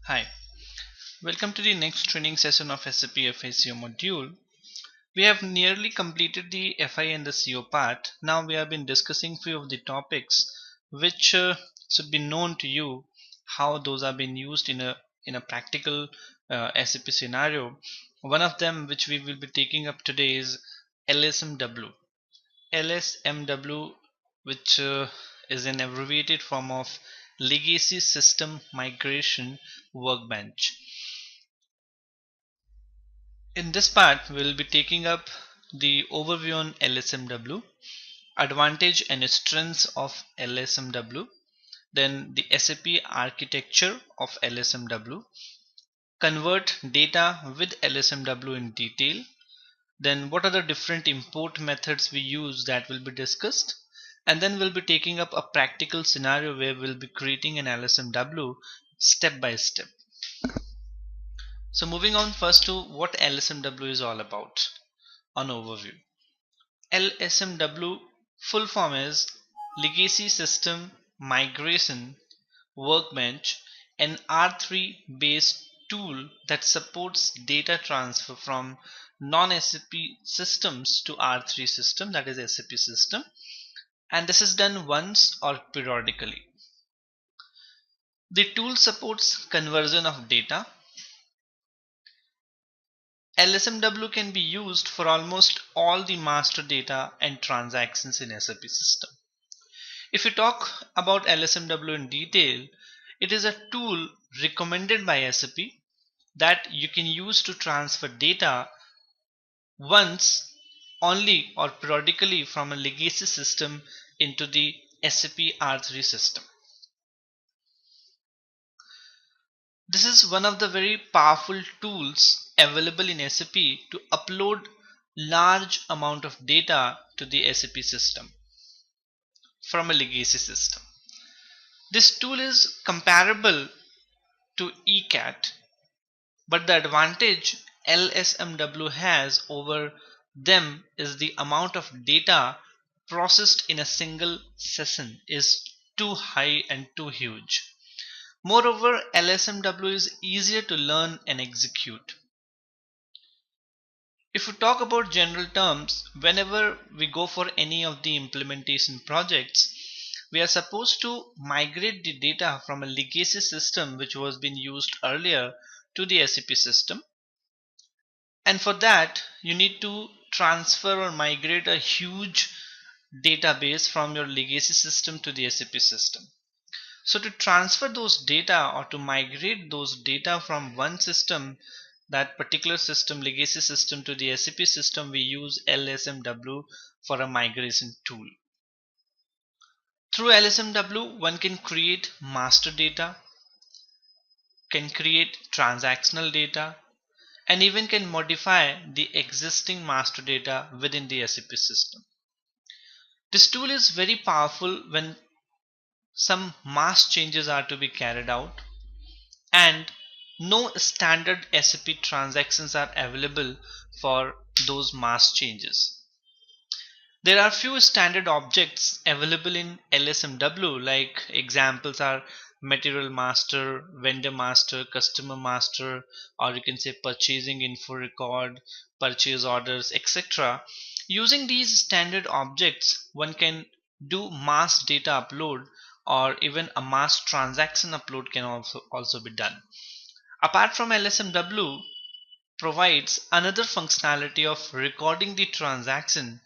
Hi, welcome to the next training session of SAP FICO module. We have nearly completed the FI and the CO part. Now we have been discussing few of the topics which should be known to you, how those are being used in a practical SAP scenario. One of them which we will be taking up today is LSMW. LSMW, which is an abbreviated form of Legacy System Migration Workbench. In this part, we will be taking up the overview on LSMW, advantage and strengths of LSMW, then the SAP architecture of LSMW, convert data with LSMW in detail, then what are the different import methods we use that will be discussed, and then we'll be taking up a practical scenario where we'll be creating an LSMW step by step. So moving on first to what LSMW is all about. On overview. LSMW full form is Legacy System Migration Workbench, an R3 based tool that supports data transfer from non-SAP systems to R3 system, that is SAP system, and this is done once or periodically. The tool supports conversion of data. LSMW can be used for almost all the master data and transactions in SAP system. If we talk about LSMW in detail, it is a tool recommended by SAP that you can use to transfer data once only or periodically from a legacy system into the SAP R3 system. This is one of the very powerful tools available in SAP to upload large amount of data to the SAP system from a legacy system. This tool is comparable to ECAT, but the advantage LSMW has over them is the amount of data processed in a single session is too high and too huge. Moreover, LSMW is easier to learn and execute. If we talk about general terms, whenever we go for any of the implementation projects, we are supposed to migrate the data from a legacy system which was being used earlier to the SAP system. And for that, you need to transfer or migrate a huge database from your legacy system to the SAP system. So to transfer those data or to migrate those data from one system, that particular system, legacy system, to the SAP system, we use LSMW for a migration tool. Through LSMW, one can create master data, can create transactional data, and even can modify the existing master data within the SAP system. This tool is very powerful when some mass changes are to be carried out and no standard SAP transactions are available for those mass changes. There are few standard objects available in LSMW, like examples are material master, vendor master, customer master, or you can say purchasing info record, purchase orders, etc. Using these standard objects, one can do mass data upload, or even a mass transaction upload can also be done. Apart from LSMW provides another functionality of recording the transaction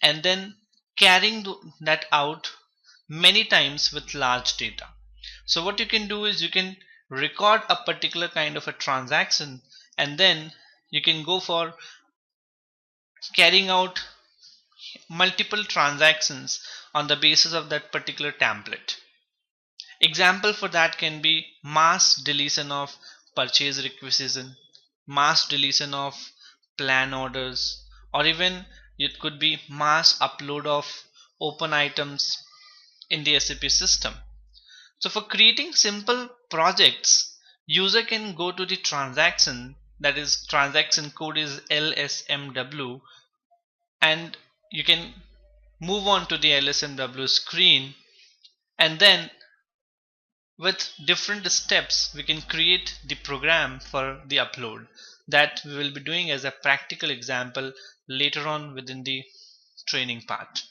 and then carrying that out many times with large data. So what you can do is you can record a particular kind of a transaction and then you can go for carrying out multiple transactions on the basis of that particular template. Example for that can be mass deletion of purchase requisition, mass deletion of plan orders, or even it could be mass upload of open items in the SAP system. So for creating simple projects, user can go to the transaction, that is transaction code is LSMW, and you can move on to the LSMW screen and then with different steps we can create the program for the upload that we will be doing as a practical example later on within the training part.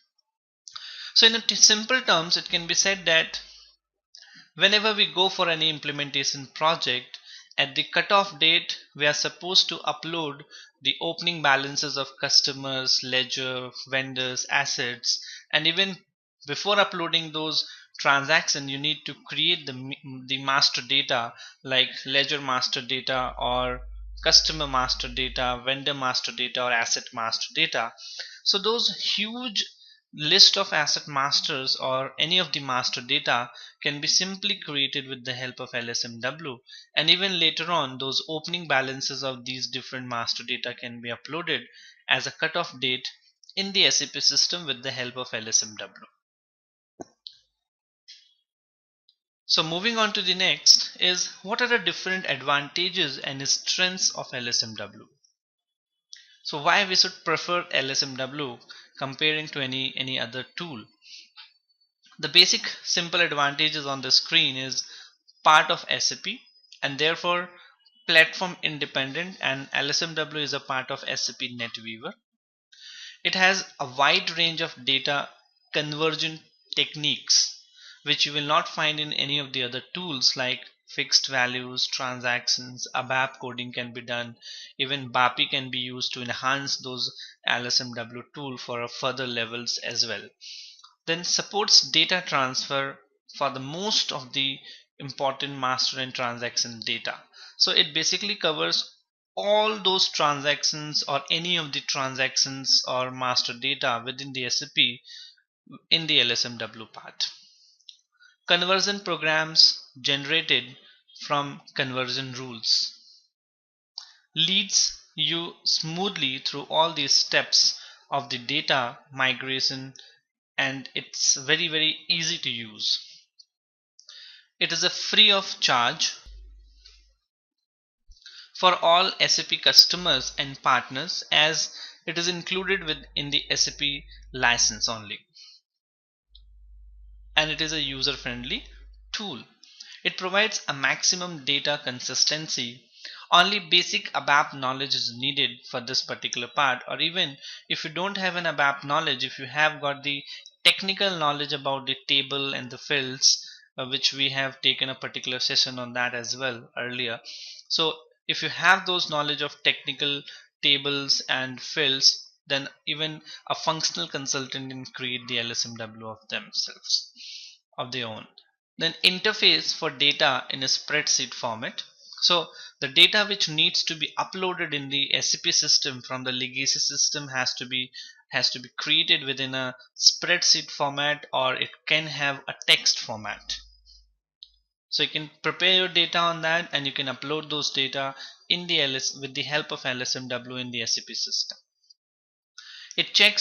So in simple terms, it can be said that whenever we go for any implementation project, at the cutoff date we are supposed to upload the opening balances of customers, ledger, vendors, assets, and even before uploading those transactions you need to create the master data like ledger master data or customer master data, vendor master data, or asset master data. So those huge list of asset masters or any of the master data can be simply created with the help of LSMW, and even later on those opening balances of these different master data can be uploaded as a cutoff date in the SAP system with the help of LSMW. So moving on to the next is what are the different advantages and strengths of LSMW. So why we should prefer LSMW comparing to any other tool. The basic simple advantages on the screen is part of SAP and therefore platform independent, and LSMW is a part of SAP NetWeaver. It has a wide range of data conversion techniques which you will not find in any of the other tools like fixed values, transactions, ABAP coding can be done, even BAPI can be used to enhance those LSMW tool for further levels as well. Then supports data transfer for the most of the important master and transaction data. So it basically covers all those transactions or any of the transactions or master data within the SAP in the LSMW part. Conversion programs generated from conversion rules leads you smoothly through all these steps of the data migration, and it's very easy to use. It is a free of charge for all SAP customers and partners as it is included within the SAP license only, and it is a user friendly tool. It provides a maximum data consistency. Only basic ABAP knowledge is needed for this particular part, or even if you don't have an ABAP knowledge, if you have got the technical knowledge about the table and the fields, which we have taken a particular session on that as well earlier. So if you have those knowledge of technical tables and fields, then even a functional consultant can create the LSMW of themselves of their own. Then interface for data in a spreadsheet format. So the data which needs to be uploaded in the SAP system from the legacy system has to be created within a spreadsheet format, or it can have a text format. So you can prepare your data on that and you can upload those data in the with the help of LSMW in the SAP system. It check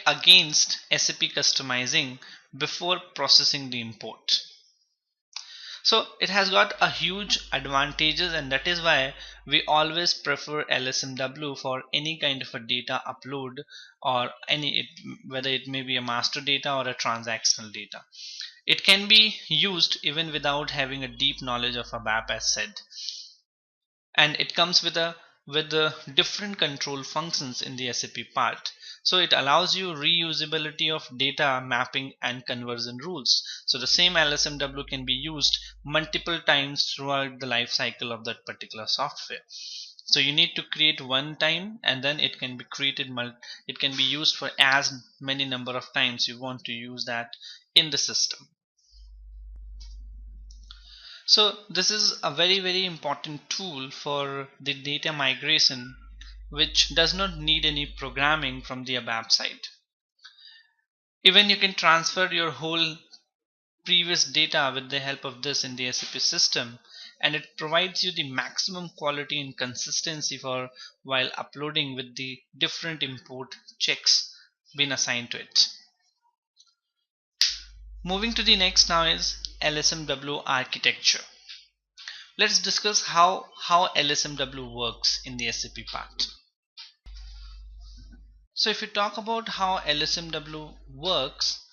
against SAP customizing before processing the import. So it has got a huge advantages, and that is why we always prefer LSMW for any kind of a data upload, or whether it may be a master data or a transactional data. It can be used even without having a deep knowledge of ABAP as said, and it comes with the different control functions in the SAP part. So it allows you reusability of data mapping and conversion rules. So the same LSMW can be used multiple times throughout the life cycle of that particular software. So you need to create one time and then it can be created it can be used for as many number of times you want to use that in the system. So this is a very important tool for the data migration, which does not need any programming from the ABAP side. Even you can transfer your whole previous data with the help of this in the SAP system, and it provides you the maximum quality and consistency for while uploading with the different import checks being assigned to it. Moving to the next now is LSMW architecture. Let's discuss how LSMW works in the SAP part. So if you talk about how LSMW works,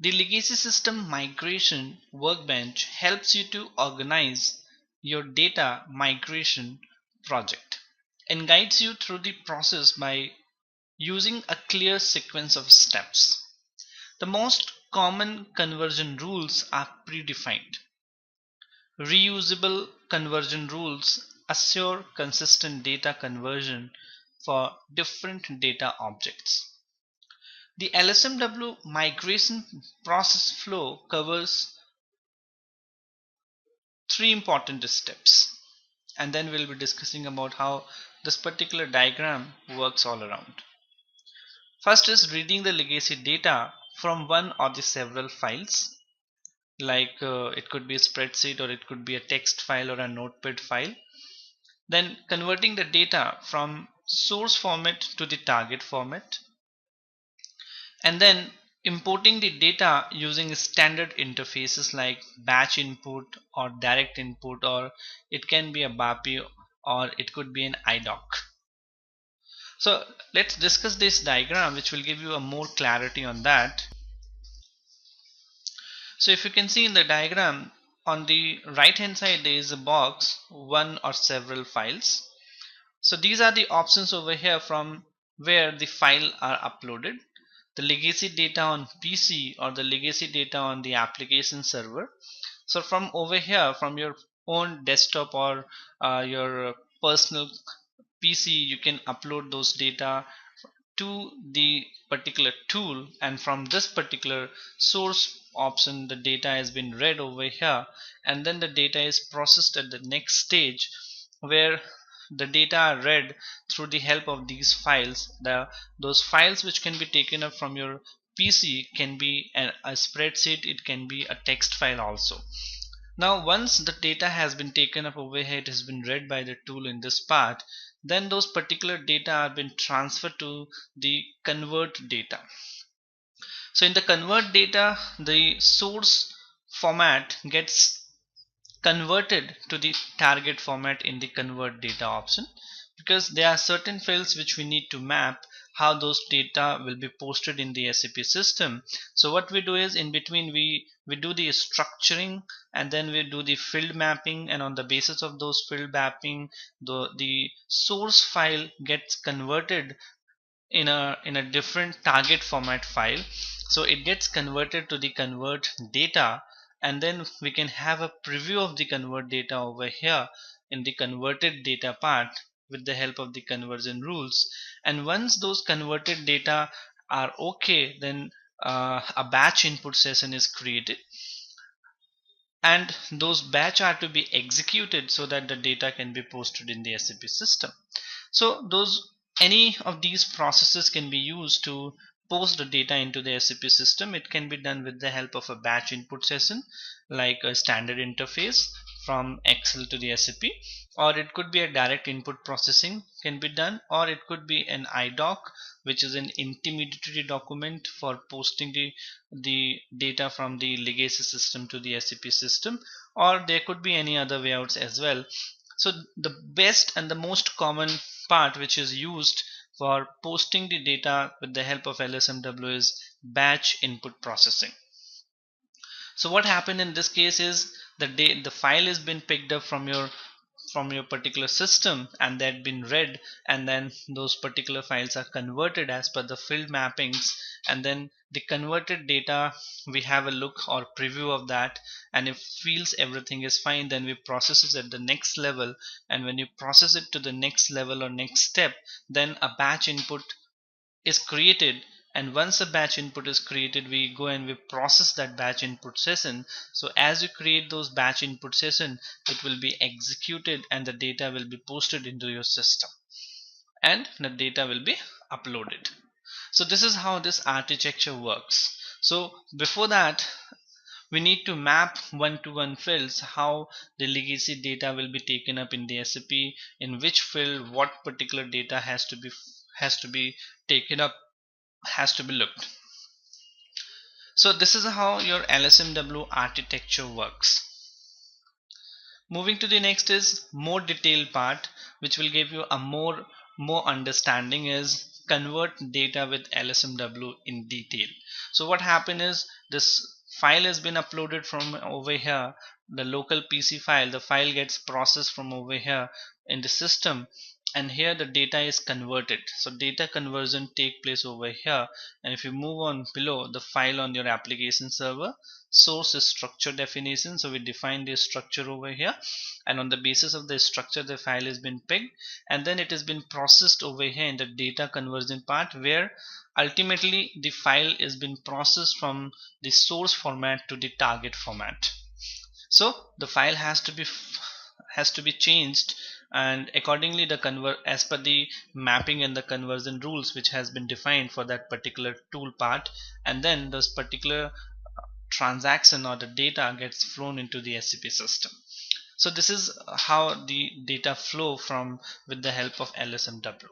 The legacy system migration workbench helps you to organize your data migration project and guides you through the process by using a clear sequence of steps. The most common conversion rules are predefined. Reusable conversion rules assure consistent data conversion for different data objects. The LSMW migration process flow covers three important steps, and then we'll be discussing about how this particular diagram works all around. First is reading the legacy data from one or the several files, like it could be a spreadsheet or it could be a text file or a notepad file. Then converting the data from source format to the target format, and then importing the data using standard interfaces like batch input or direct input, or it can be a BAPI or it could be an IDOC. So let's discuss this diagram, which will give you a more clarity on that. So if you can see in the diagram, on the right hand side there is a box, one or several files. So these are the options over here from where the file are uploaded. The legacy data on PC or the legacy data on the application server. So from over here, from your own desktop or your personal PC, you can upload those data to the particular tool, and from this particular source option the data has been read over here, and then the data is processed at the next stage where the data are read through the help of these files. Those files which can be taken up from your PC can be a spreadsheet, it can be a text file also. Now once the data has been taken up over here, it has been read by the tool in this part, then those particular data are been transferred to the convert data. So in the convert data, the source format gets converted to the target format in the convert data option, because there are certain fields which we need to map how those data will be posted in the SAP system. So what we do is, in between we do the structuring, and then we do the field mapping, and on the basis of those field mapping, the source file gets converted in a different target format file. So it gets converted to the convert data, and then we can have a preview of the convert data over here in the converted data part with the help of the conversion rules. And once those converted data are okay, then a batch input session is created, and those batch are to be executed so that the data can be posted in the SAP system. So any of these processes can be used to post the data into the SAP system. It can be done with the help of a batch input session, like a standard interface from Excel to the SAP, or it could be a direct input processing can be done, or it could be an IDOC, which is an intermediary document for posting the data from the legacy system to the SAP system, or there could be any other wayouts as well. So the best and the most common part which is used for posting the data with the help of LSMW is batch input processing. So what happened in this case is the file has been picked up from your particular system, and that been read, and then those particular files are converted as per the field mappings, and then the converted data, we have a look or preview of that, and if feels everything is fine, then we process it at the next level. And when you process it to the next level or next step, then a batch input is created, and once a batch input is created, we go and we process that batch input session. So as you create those batch input session, it will be executed and the data will be posted into your system, and the data will be uploaded. So this is how this architecture works. So before that, we need to map one-to-one fields, how the legacy data will be taken up in the SAP, in which field what particular data has to be taken up, has to be looked. So this is how your LSMW architecture works. Moving to the next is more detailed part, which will give you a more understanding, is convert data with LSMW in detail. So what happened is this file has been uploaded from over here, the local PC file. The file gets processed from over here in the system, and here the data is converted. So data conversion take place over here, and if you move on below, the file on your application server, source is structure definition. So we define the structure over here, and on the basis of the structure the file has been picked, and then it has been processed over here in the data conversion part, where ultimately the file is been processed from the source format to the target format. So the file has to be changed, and accordingly the convert as per the mapping and the conversion rules which has been defined for that particular tool part, and then this particular transaction or the data gets flown into the SAP system. So this is how the data flow from with the help of LSMW.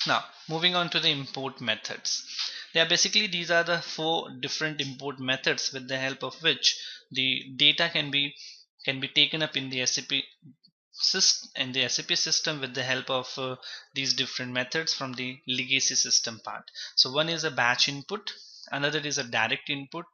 Now moving on to the import methods. These are the 4 different import methods with the help of which the data can be taken up in the SAP system with the help of these different methods from the legacy system part. So one is a batch input, another is a direct input,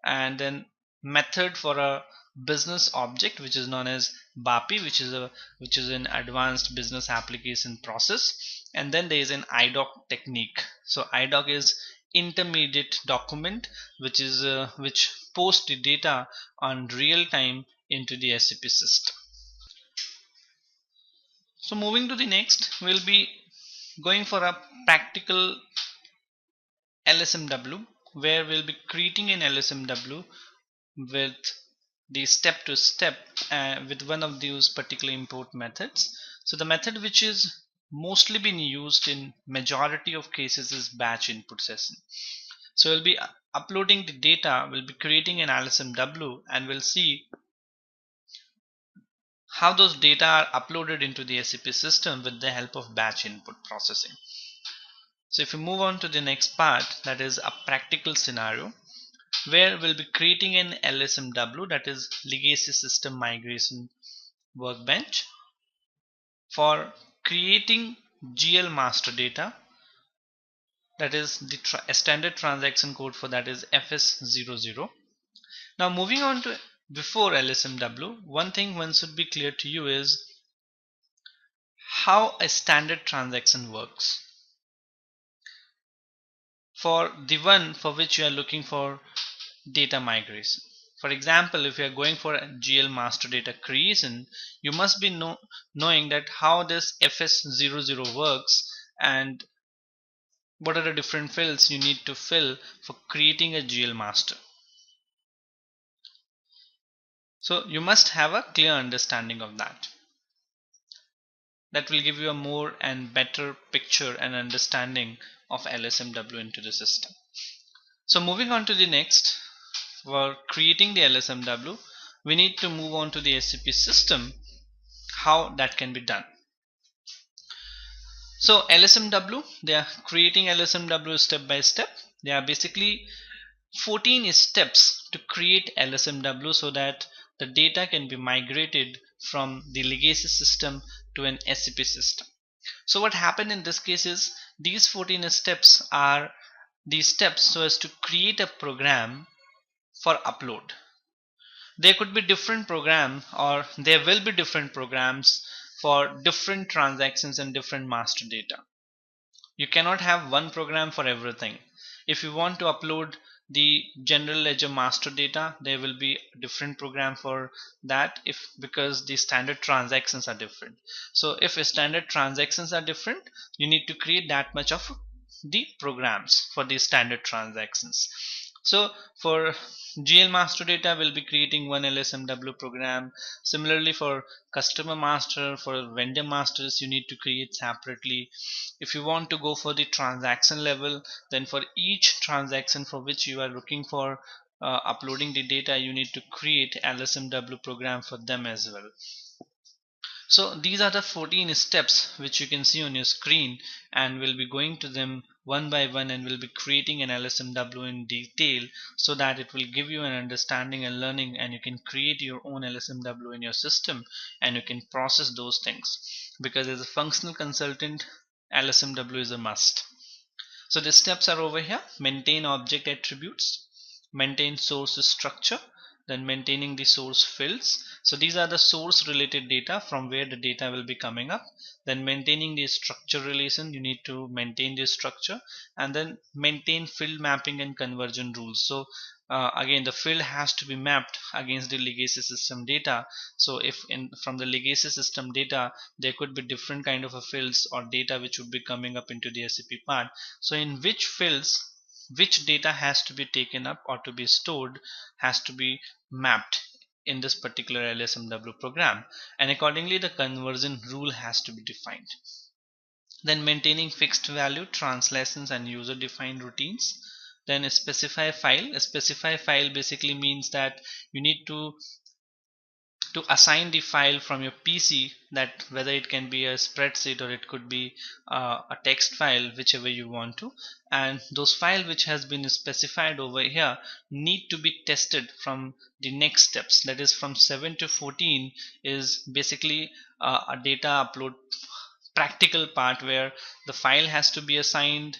and then method for a business object which is known as BAPI, which is an advanced business application process, and then there is an IDOC technique. So IDOC is intermediate document, which posts the data on real time into the SAP system. So moving to the next, we'll be going for a practical LSMW, where we'll be creating an LSMW with the step to step with one of these particular import methods. So the method which is mostly been used in majority of cases is batch input session. So we'll be uploading the data, we'll be creating an LSMW, and we'll see how those data are uploaded into the SAP system with the help of batch input processing. So if you move on to the next part, that is a practical scenario where we'll be creating an LSMW, that is legacy system migration workbench, for creating GL master data, that is the standard transaction code for that is FS00. Now moving on to before LSMW, one thing one should be clear to you is how a standard transaction works. For the one for which you are looking for data migration. For example, if you are going for a GL master data creation, you must be knowing that how this FS00 works and what are the different fields you need to fill for creating a GL master. So you must have a clear understanding of that. That will give you a more and better picture and understanding of LSMW into the system. So moving on to the next, for creating the LSMW, we need to move on to the SAP system, how that can be done. So LSMW, they are creating LSMW step by step. There are basically 14 steps to create LSMW so that the data can be migrated from the legacy system to an SAP system. So what happened in this case is these 14 steps are the steps so as to create a program for upload. There could be different program, or there will be different programs for different transactions and different master data. You cannot have one program for everything. If you want to upload the general ledger master data, there will be a different program for that, because the standard transactions are different. So if standard transactions are different, you need to create that much of the programs for the standard transactions. So for GL master data, we'll be creating one LSMW program. Similarly for customer master, for vendor masters, you need to create separately. If you want to go for the transaction level, then for each transaction for which you are looking for uploading the data, you need to create LSMW program for them as well. So these are the 14 steps which you can see on your screen, and we'll be going to them one by one, and we'll be creating an LSMW in detail so that it will give you an understanding and learning, and you can create your own LSMW in your system and you can process those things. Because as a functional consultant, LSMW is a must. So the steps are over here: maintain object attributes, maintain source structure, then maintaining the source fields. So these are the source related data from where the data will be coming up. Then maintaining the structure relation, you need to maintain the structure, and then maintain field mapping and conversion rules. So again, the field has to be mapped against the legacy system data. So if from the legacy system data there could be different kind of a fields or data which would be coming up into the SAP part. So in which fields which data has to be taken up or to be stored has to be mapped in this particular LSMW program, and accordingly the conversion rule has to be defined. Then maintaining fixed value translations and user defined routines. Then specify file. A specify file basically means that you need to assign the file from your PC, that whether it can be a spreadsheet or it could be a text file, whichever you want to, and those file which has been specified over here need to be tested from the next steps, that is from 7 to 14 is basically a data upload practical part where the file has to be assigned,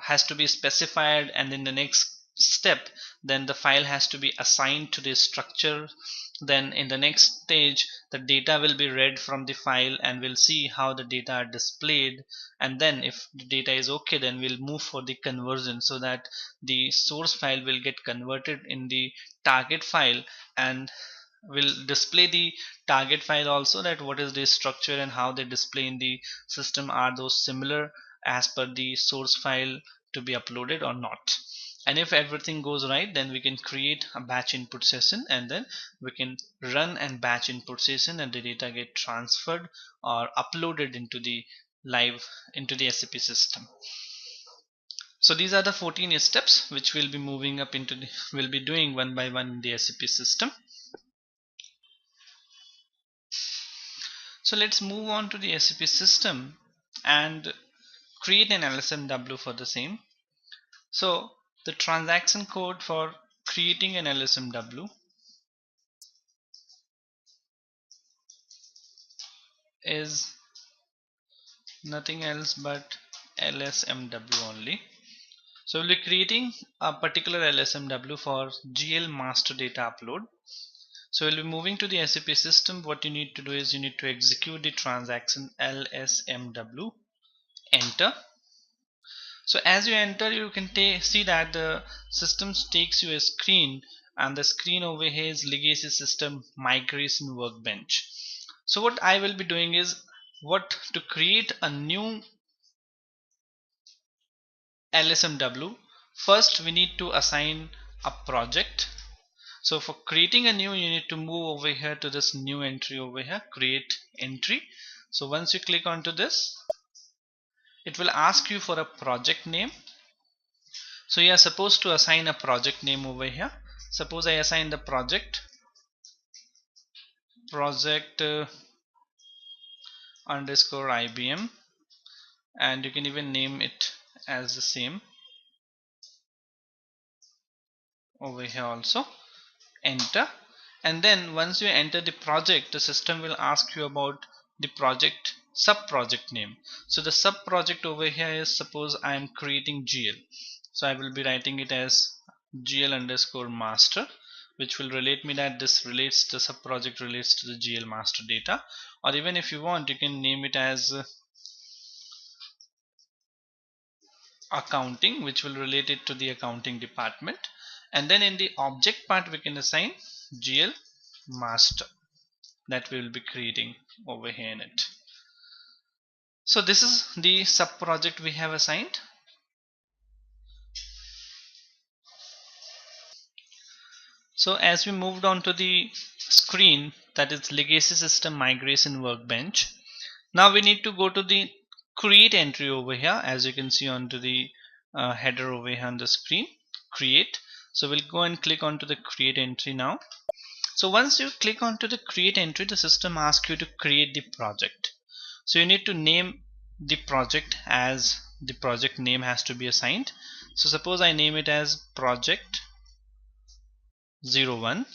has to be specified, and in the next step then the file has to be assigned to the structure. Then in the next stage the data will be read from the file and we'll see how the data are displayed, and then if the data is okay then we'll move for the conversion so that the source file will get converted in the target file, and will display the target file also, that what is the structure and how they display in the system, are those similar as per the source file to be uploaded or not. And if everything goes right then we can create a batch input session, and then we can run and batch input session and the data get transferred or uploaded into the live into the SAP system. So these are the 14 steps which we'll be moving up into we'll be doing one by one in the SAP system. So let's move on to the SAP system and create an LSMW for the same. So the transaction code for creating an LSMW is nothing else but LSMW only. So we'll be creating a particular LSMW for GL master data upload. So we'll be moving to the SAP system. What you need to do is you need to execute the transaction LSMW, enter. So as you enter you can see that the system takes you a screen, and the screen over here is legacy system migration workbench. So what I will be doing is to create a new LSMW, first we need to assign a project. So for creating a new, you need to move over here to this new entry over here, create entry. So once you click onto this, it will ask you for a project name. So you are supposed to assign a project name over here. Suppose I assign the project underscore IBM, and you can even name it as the same over here also. Enter. And then once you enter the project, the system will ask you about the project sub project name. So the sub project over here is, suppose I am creating GL, so I will be writing it as GL underscore master, which will relate me that the sub project relates to the GL master data. Or even if you want, you can name it as accounting, which will relate it to the accounting department. And then in the object part we can assign GL master, that we will be creating over here in it. So this is the sub project we have assigned. So as we moved on to the screen, that is legacy system migration workbench, now we need to go to the create entry over here, as you can see onto the header over here on the screen, create. So we'll go and click onto the create entry now. So once you click onto the create entry, the system asks you to create the project. So you need to name the project, as the project name has to be assigned. So suppose I name it as project 01,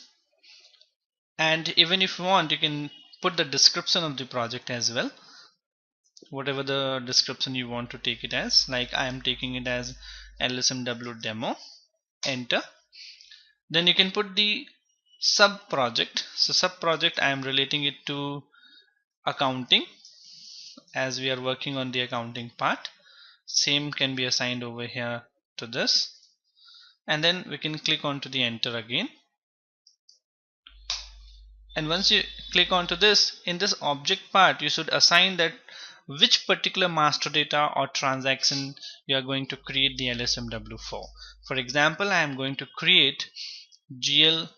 and even if you want you can put the description of the project as well. whatever the description you want to take it as. Like I am taking it as LSMW demo. Enter. Then you can put the sub project. So sub project, I am relating it to accounting, as we are working on the accounting part. Same can be assigned over here to this, and then we can click on to the enter again. And once you click onto this, in this object part you should assign that which particular master data or transaction you are going to create the LSMW for. For example, I am going to create GL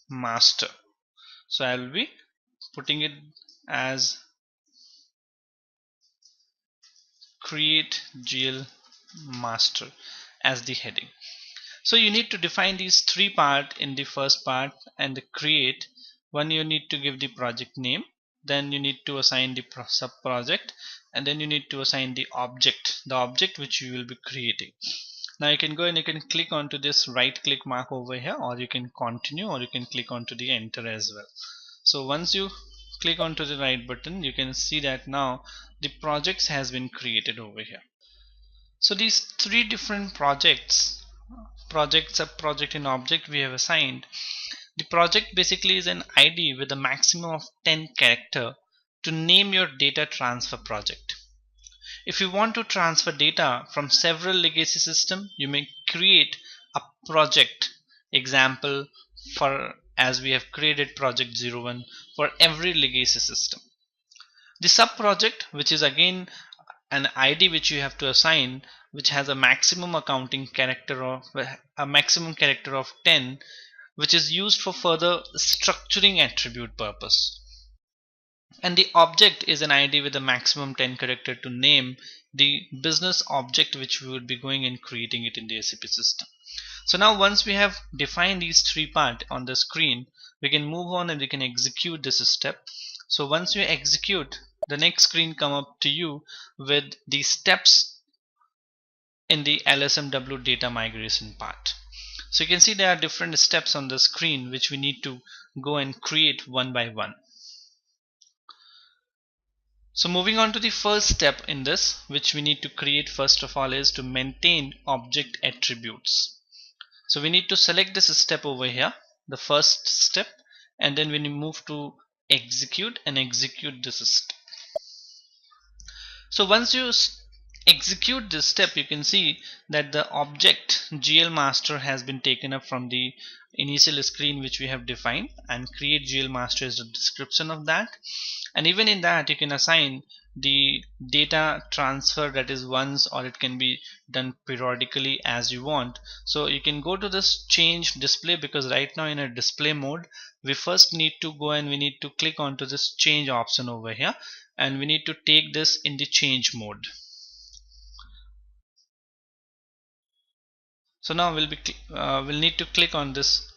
master, so I will be putting it as create GL master as the heading. So you need to define these three parts in the first part, and the create one you need to give the project name, then you need to assign the sub project, and then you need to assign the object which you will be creating. Now you can go and you can click onto this right click mark over here, or you can continue, or you can click onto the enter as well. So once you click onto the right button, you can see that now the projects has been created over here. So these three different project, sub project, and object we have assigned. The project basically is an ID with a maximum of 10 character to name your data transfer project. If you want to transfer data from several legacy systems, you may create a project example for, as we have created project 01 for every legacy system. The sub project, which is again an ID which you have to assign, which has a maximum accounting character of a maximum character of 10, which is used for further structuring attribute purpose. And the object is an ID with a maximum 10 character to name the business object which we would be going and creating it in the SAP system. So now once we have defined these three parts on the screen, we can move on and we can execute this step. So once you execute, the next screen come up to you with the steps in the LSMW data migration part. So you can see there are different steps on the screen which we need to go and create one by one. So moving on to the first step in this, which we need to create first of all, is to maintain object attributes. So we need to select this step over here, the first step, and then when you move to execute and execute this step. So once you execute this step, you can see that the object GL master has been taken up from the initial screen which we have defined, and create GL master is the description of that. And even in that you can assign the data transfer, that is once, or it can be done periodically as you want. So you can go to this change display, because right now in a display mode we first need to go and we need to click onto this change option over here, and we need to take this in the change mode. So now we'll need to click on this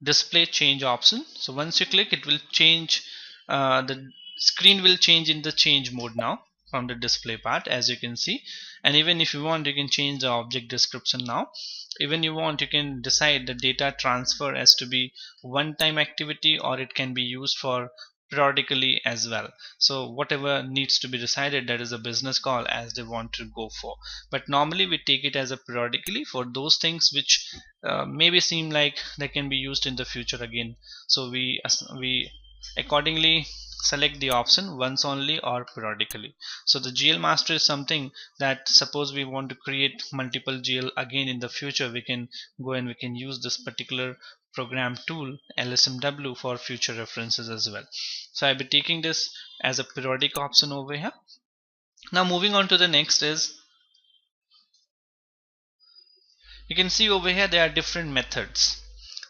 display change option. So once you click, it will change, the screen will change in the change mode now from the display part, as you can see. And even if you want, you can change the object description now. Even you want, you can decide the data transfer as to be one-time activity, or it can be used for periodically as well. So whatever needs to be decided, that is a business call as they want to go for. But normally we take it as a periodically for those things which maybe seem like they can be used in the future again. So we accordingly select the option once only or periodically. So the GL master is something that, suppose we want to create multiple GL again in the future, we can go and we can use this particular program tool LSMW for future references as well. So I'll be taking this as a periodic option over here. Now moving on to the next is, you can see over here there are different methods.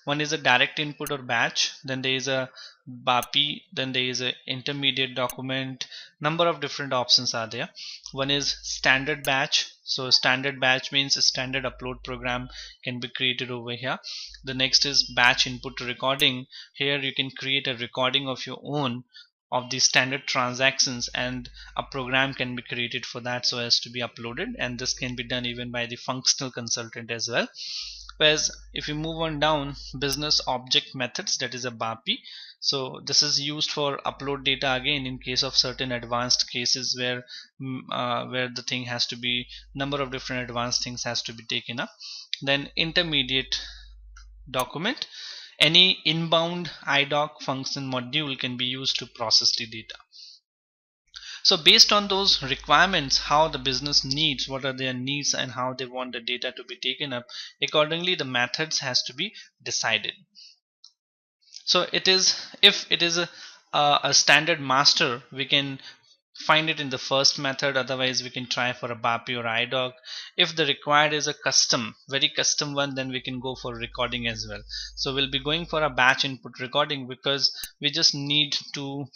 One is a direct input or batch, then there is a BAPI, then there is a intermediate document. Number of different options are there. One is standard batch. So standard batch means a standard upload program can be created over here. The next is batch input recording. Here you can create a recording of your own of the standard transactions, and a program can be created for that so as to be uploaded, and this can be done even by the functional consultant as well. Whereas if you move on down, business object methods, that is a BAPI. So this is used for upload data again in case of certain advanced cases where the thing has to be, number of different advanced things has to be taken up. Then intermediate document, any inbound IDOC function module can be used to process the data. So based on those requirements, how the business needs, what are their needs and how they want the data to be taken up, accordingly the methods has to be decided. So it is, if it is a standard master, we can find it in the first method, otherwise we can try for a BAPI or IDOC. If the required is a custom, very custom one, then we can go for recording as well. So we'll be going for a batch input recording because we just need to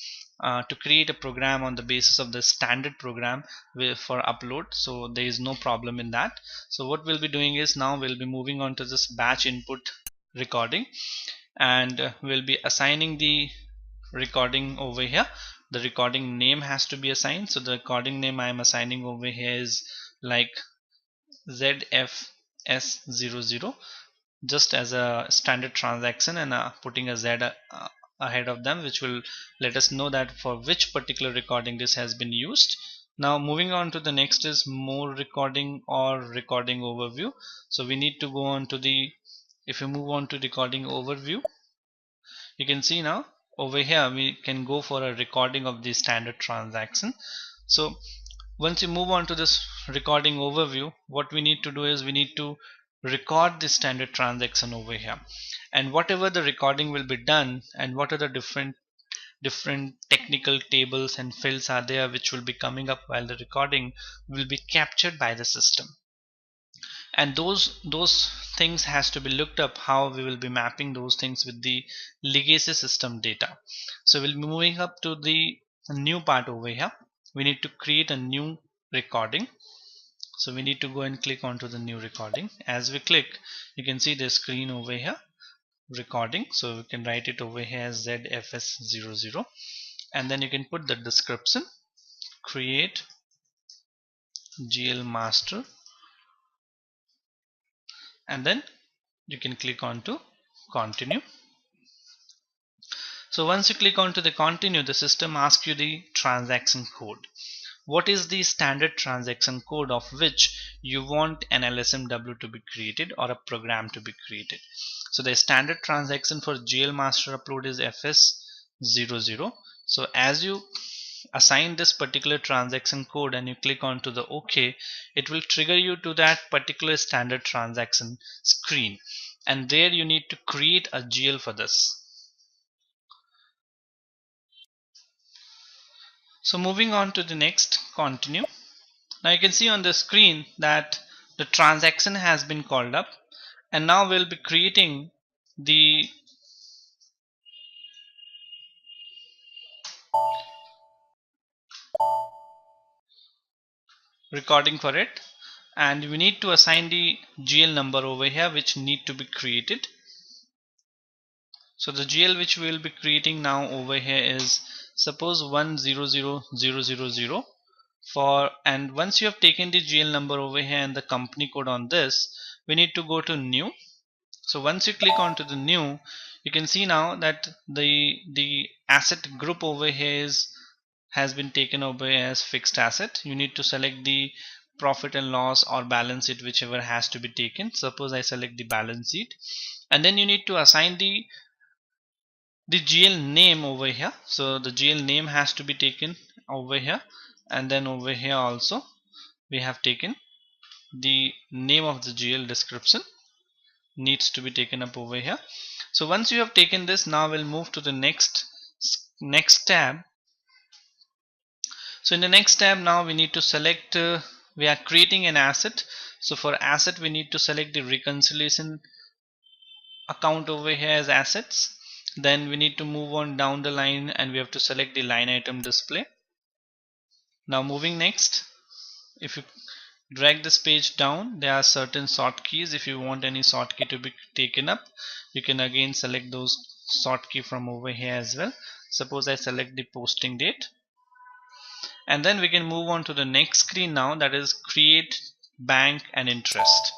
create a program on the basis of the standard program for upload, so there is no problem in that. So what we'll be doing is, now we'll be moving on to this batch input recording, and we'll be assigning the recording over here. The recording name has to be assigned, so the recording name I am assigning over here is like ZFS00, just as a standard transaction, and putting a Z ahead of them, which will let us know that for which particular recording this has been used. Now moving on to the next is more recording or recording overview. So we need to go on to the, if you move on to recording overview, you can see now over here we can go for a recording of the standard transaction. So once you move on to this recording overview, what we need to do is we need to record the standard transaction over here, and whatever the recording will be done, and what are the different technical tables and fields are there which will be coming up while the recording, will be captured by the system. And those things has to be looked up, how we will be mapping those things with the legacy system data. So we'll be moving up to the new part over here. We need to create a new recording, so we need to go and click onto the new recording. As we click, you can see the screen over here, recording. So we can write it over here as ZFS00, and then you can put the description, create GL master, and then you can click on to continue. So once you click on to the continue, the system asks you the transaction code. What is the standard transaction code of which you want an LSMW to be created or a program to be created? So the standard transaction for GL master upload is FS00. So as you assign this particular transaction code and you click on to the OK, it will trigger you to that particular standard transaction screen, and there you need to create a GL for this. So moving on to the next, continue. Now you can see on the screen that the transaction has been called up, and now we'll be creating the recording for it, and we need to assign the GL number over here which need to be created. So the GL which we will be creating now over here is suppose 100000 for, and once you have taken the GL number over here and the company code on this, we need to go to new. So once you click onto the new, you can see now that the asset group over here has been taken over as fixed asset. You need to select the profit and loss or balance sheet, whichever has to be taken. Suppose I select the balance sheet, and then you need to assign the GL name over here. So the GL name has to be taken over here, and then over here also we have taken the name of the GL description needs to be taken up over here. So once you have taken this, now we'll move to the next tab. So in the next tab, now we need to select, we are creating an asset. So for asset, we need to select the reconciliation account over here as assets. Then we need to move on down the line and we have to select the line item display. Now moving next, if you drag this page down, there are certain sort keys. If you want any sort key to be taken up, you can again select those sort key from over here as well. Suppose I select the posting date, and then we can move on to the next screen now, that is create bank and interest.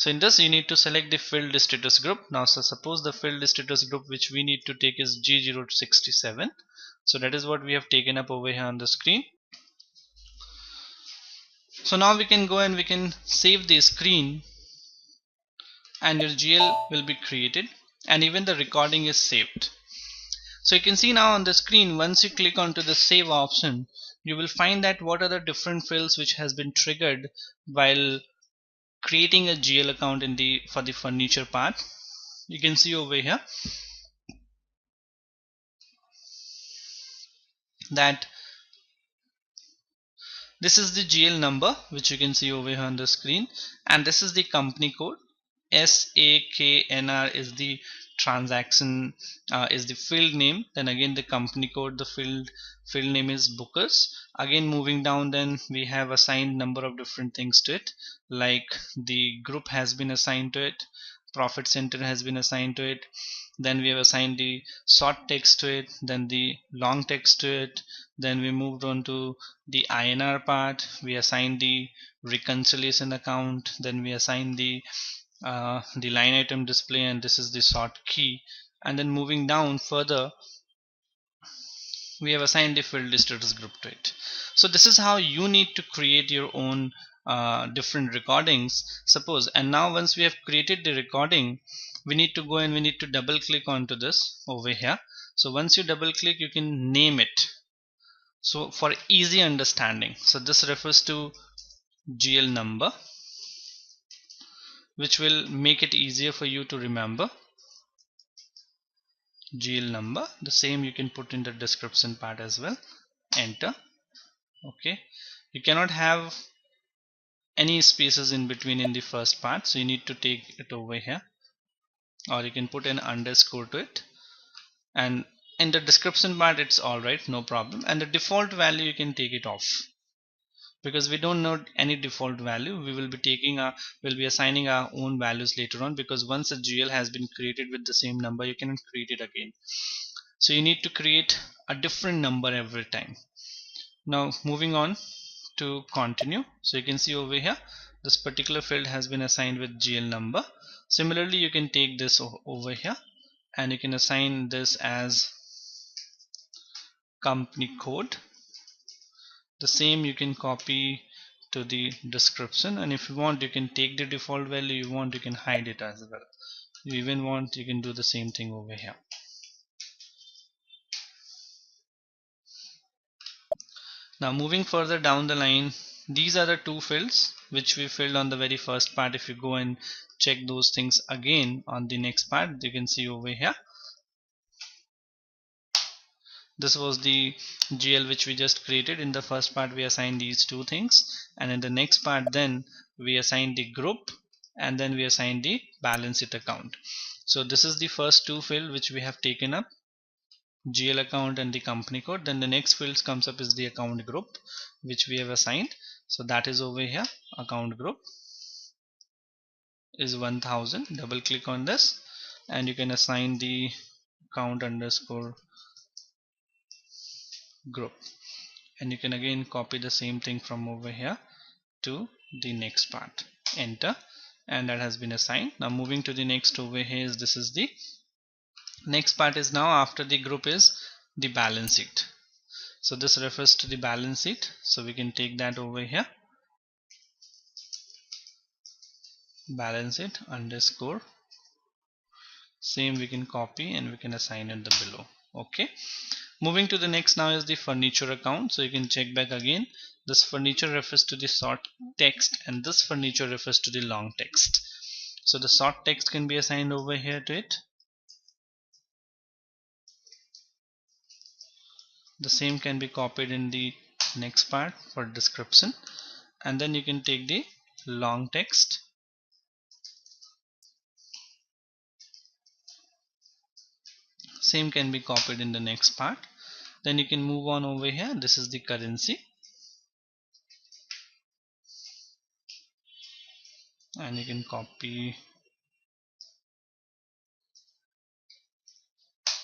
So in this you need to select the field status group. Now so suppose the field status group which we need to take is G067. So that is what we have taken up over here on the screen. So now we can go and we can save the screen, and your GL will be created and even the recording is saved. So you can see now on the screen, once you click onto the save option, you will find that what are the different fields which has been triggered while creating a GL account in the for the furniture part. You can see over here that this is the GL number which you can see over here on the screen, and this is the company code. SAKNR is the transaction, is the field name. Then again the company code, the field name is Bookers. Again moving down, then we have assigned number of different things to it, like the group has been assigned to it, profit center has been assigned to it, then we have assigned the short text to it, then the long text to it, then we moved on to the INR part, we assigned the reconciliation account, then we assigned the line item display, and this is the sort key, and then moving down further we have assigned the field status group to it. So this is how you need to create your own different recordings, suppose. And now once we have created the recording, we need to go and we need to double click onto this over here. So once you double click, you can name it, so for easy understanding. So this refers to GL number, which will make it easier for you to remember. GL number, the same you can put in the description part as well. Enter. Okay, you cannot have any spaces in between in the first part, so you need to take it over here, or you can put an underscore to it, and in the description part it's alright, no problem. And the default value you can take it off, because we don't know any default value. We will be taking we'll be assigning our own values later on, because once a GL has been created with the same number, you cannot create it again. So you need to create a different number every time. Now moving on to continue, so you can see over here this particular field has been assigned with GL number. Similarly you can take this over here and you can assign this as company code. The same you can copy to the description, and if you want you can take the default value, you want you can hide it as well. You even want you can do the same thing over here. Now moving further down the line, these are the two fields which we filled on the very first part. If you go and check those things again on the next part, you can see over here this was the GL which we just created. In the first part we assigned these two things, and in the next part then we assigned the group, and then we assigned the balance sheet account. So this is the first two field which we have taken up, GL account and the company code. Then the next field comes up is the account group which we have assigned. So that is over here, account group is 1000. Double click on this and you can assign the account underscore group, and you can again copy the same thing from over here to the next part. Enter, and that has been assigned. Now moving to the next over here is this is the next part is now after the group is the balance sheet. So this refers to the balance sheet, so we can take that over here, balance sheet underscore, same we can copy and we can assign it the below. Okay, moving to the next now is the furniture account. So you can check back again, this furniture refers to the short text and this furniture refers to the long text. So the short text can be assigned over here to it, the same can be copied in the next part for description, and then you can take the long text, same can be copied in the next part. Then you can move on over here, this is the currency, and you can copy,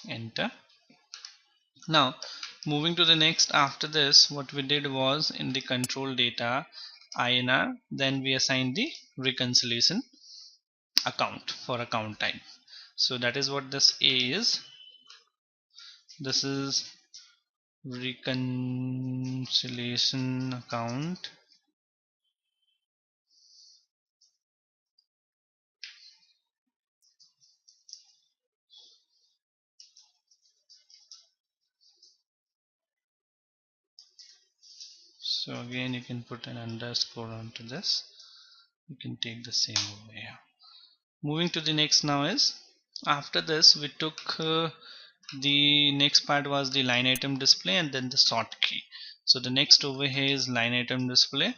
enter. Now moving to the next, after this what we did was in the control data INR, then we assigned the reconciliation. account for account type. So that is what this A is. This is reconciliation account. So again you can put an underscore onto this. You can take the same over here. Moving to the next now is, after this we took the next part was the line item display and then the sort key. So the next over here is line item display.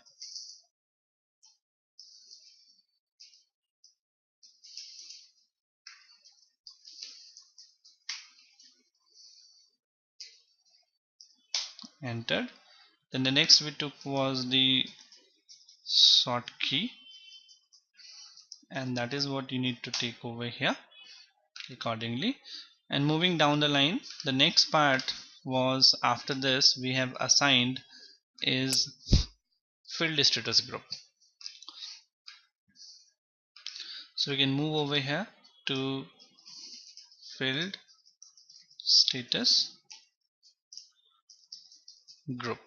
Entered. Then the next we took was the sort key, and that is what you need to take over here accordingly. And moving down the line, the next part was, after this we have assigned is field status group. So we can move over here to field status group.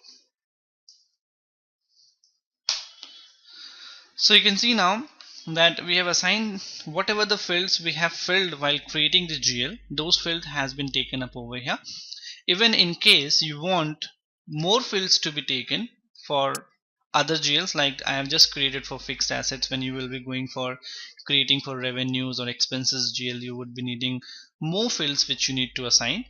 So you can see now that we have assigned whatever the fields we have filled while creating the GL, those fields has been taken up over here. Even in case you want more fields to be taken for other GLs, like I have just created for fixed assets, when you will be going for creating for revenues or expenses GL, you would be needing more fields which you need to assign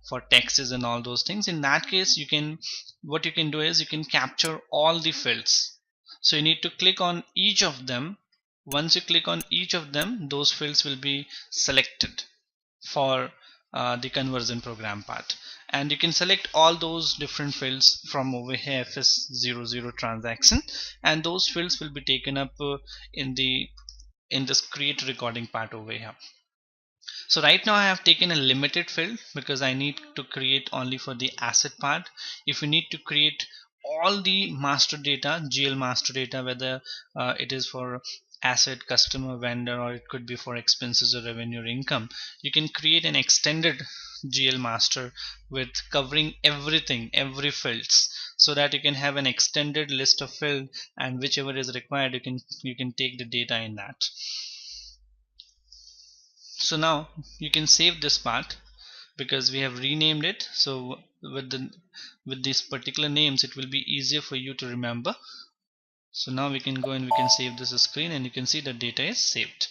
for taxes and all those things. In that case, you can, what you can do is you can capture all the fields. So you need to click on each of them. Once you click on each of them, those fields will be selected for the conversion program part, and you can select all those different fields from over here, FS00 transaction, and those fields will be taken up in this create recording part over here. So right now I have taken a limited field because I need to create only for the asset part. If you need to create all the master data, GL master data, whether it is for asset, customer, vendor, or it could be for expenses or revenue or income, you can create an extended GL master with covering everything, every fields, so that you can have an extended list of field, and whichever is required you can take the data in that. So now you can save this part because we have renamed it. So with these particular names it will be easier for you to remember. So now we can go and we can save this screen, and you can see the data is saved.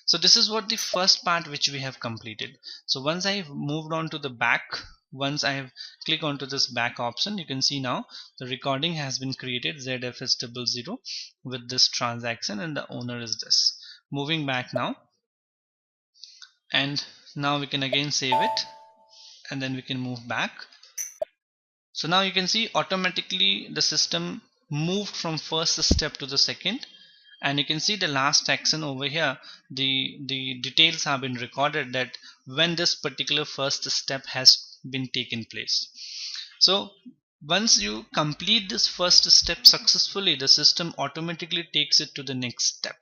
So this is what the first part which we have completed. So once I have moved on to the back, once I have clicked onto this back option, you can see now the recording has been created, ZFS00 with this transaction, and the owner is this. Moving back now, and now we can again save it, and then we can move back. So now you can see automatically the system moved from first step to the second, and you can see the last action over here. The details have been recorded that when this particular first step has been taken place. So once you complete this first step successfully, the system automatically takes it to the next step.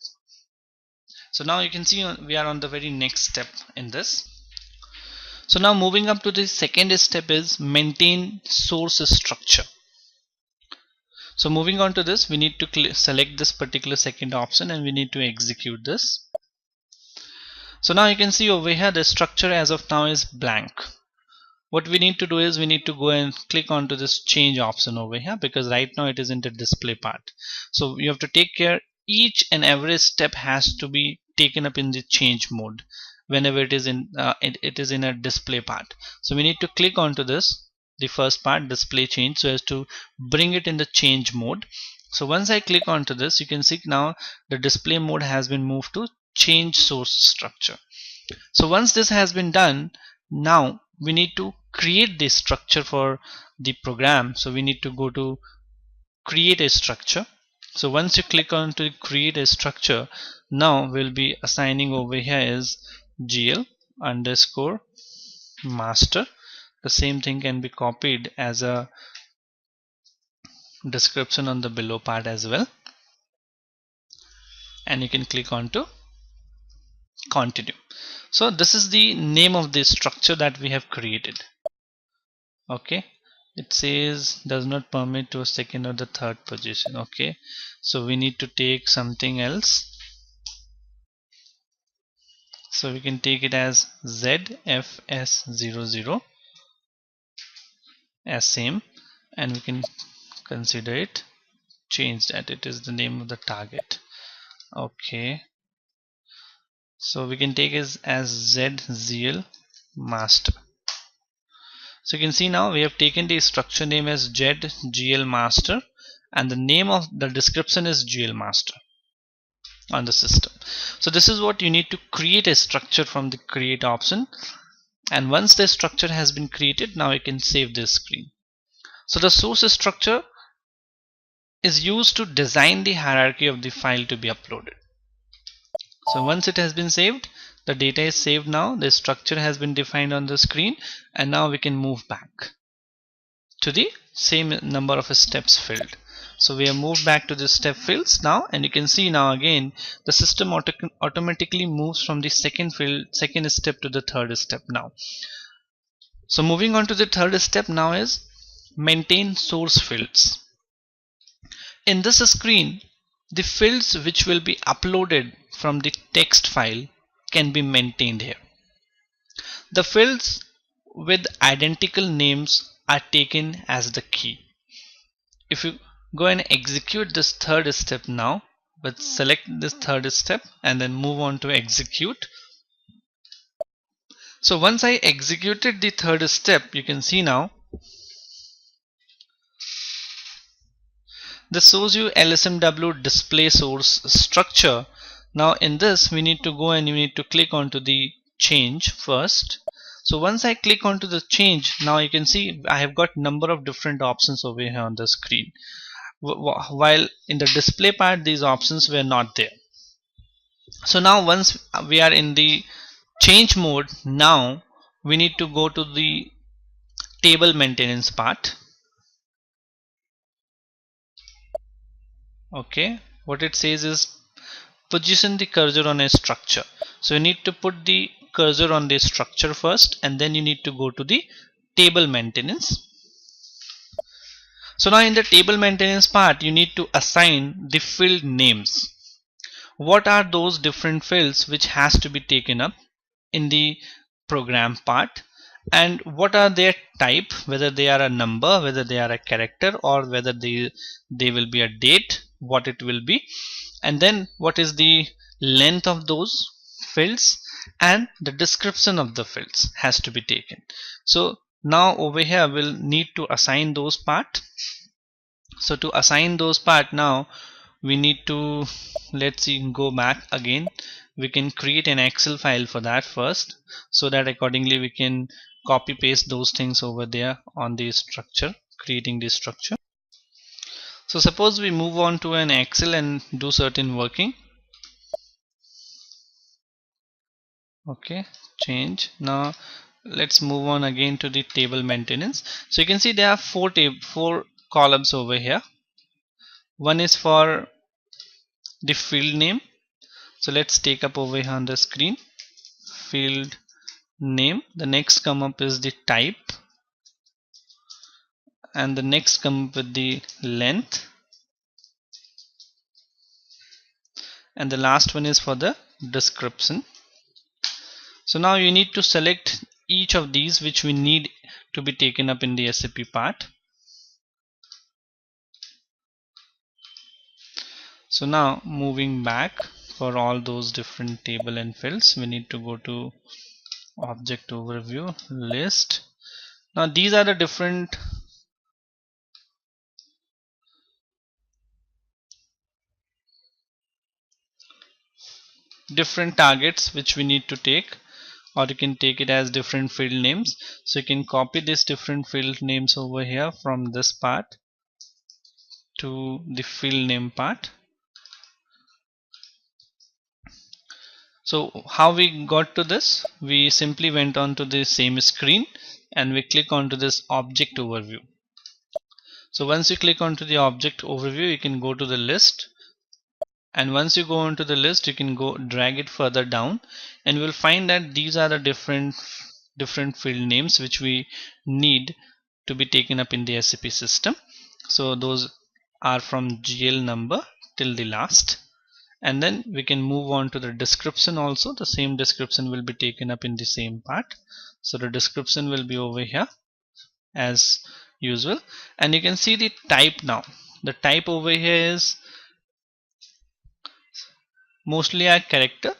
So now you can see we are on the very next step in this. So now moving up to the second step is maintain source structure. So moving on to this, we need to select this particular second option, and we need to execute this. So now you can see over here the structure as of now is blank. What we need to do is we need to go and click onto this change option over here, because right now it is in the display part. So you have to take care each and every step has to be taken up in the change mode whenever it is in it is in a display part. So we need to click onto this, the first part, display change, so as to bring it in the change mode. So once I click onto this, you can see now the display mode has been moved to change source structure. So once this has been done, now we need to create the structure for the program. So we need to go to create a structure. So once you click on to create a structure, now we'll be assigning over here is GL underscore master. The same thing can be copied as a description on the below part as well, and you can click on to continue. So this is the name of the structure that we have created. Okay, it says does not permit to a second or the third position. Okay, so we need to take something else. So we can take it as ZFS00 as same, and we can consider it, change that it is the name of the target. Okay, so we can take it as ZGL master. So you can see now we have taken the structure name as ZGL master, and the name of the description is GL master on the system. So this is what you need to create a structure from the create option. And once the structure has been created, now you can save this screen. So the source structure is used to design the hierarchy of the file to be uploaded. So once it has been saved, the data is saved now, the structure has been defined on the screen, and now we can move back to the same number of steps filled. So we have moved back to the step fields now, and you can see now again the system automatically moves from the second step to the third step now. So moving on to the third step now is maintain source fields. In this screen, the fields which will be uploaded from the text file can be maintained here. The fields with identical names are taken as the key. If you go and execute this third step now, but select this third step and then move on to execute. So once I executed the third step, you can see now this shows you LSMW display source structure. Now in this we need to go and we need to click onto the change first. So once I click onto the change, now you can see I have got number of different options over here on the screen, while in the display part these options were not there. So now once we are in the change mode, now we need to go to the table maintenance part. Okay, what it says is position the cursor on a structure. So you need to put the cursor on the structure first, and then you need to go to the table maintenance. So now in the table maintenance part, you need to assign the field names. What are those different fields which has to be taken up in the program part, and what are their type, whether they are a number, whether they are a character, or whether they will be a date, what it will be, and then what is the length of those fields, and the description of the fields has to be taken. So now over here we'll need to assign those part. So to assign those part, now we need to, let's see, go back again. We can create an Excel file for that first, so that accordingly we can copy paste those things over there on the structure, creating this structure. So suppose we move on to an Excel and do certain working. Okay, change. Now let's move on again to the table maintenance. So you can see there are four columns over here. One is for the field name. So let's take up over here on the screen field name. The next come up is the type, and the next come up with the length, and the last one is for the description. So now you need to select each of these which we need to be taken up in the SAP part. So now moving back, for all those different table and fields, we need to go to object overview, list. Now these are the different targets which we need to take, or you can take it as different field names. So you can copy this different field names over here from this part to the field name part. So how we got to this? We simply went on to the same screen and we click onto this object overview. So once you click onto the object overview, you can go to the list, And once you go into the list, you can go drag it further down, and you will find that these are the different field names which we need to be taken up in the SAP system. So those are from GL number till the last. And then we can move on to the description also. The same description will be taken up in the same part. So the description will be over here as usual, and you can see the type now. The type over here is mostly a character.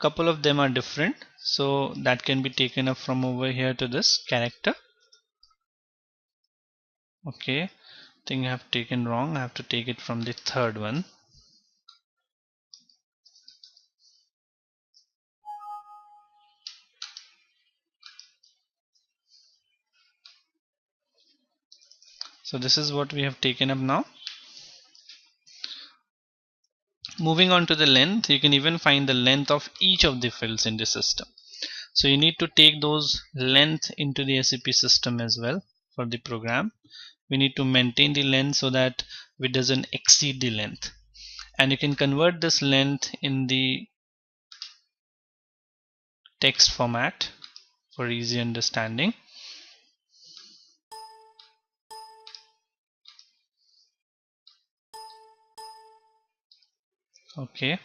Couple of them are different, so that can be taken up from over here to this character. Okay, I think I have taken wrong. I have to take it from the third one. So this is what we have taken up now. Moving on to the length, you can even find the length of each of the fields in the system. So you need to take those length into the SAP system as well for the program. We need to maintain the length so that it doesn't exceed the length. And you can convert this length in the text format for easy understanding. Okay.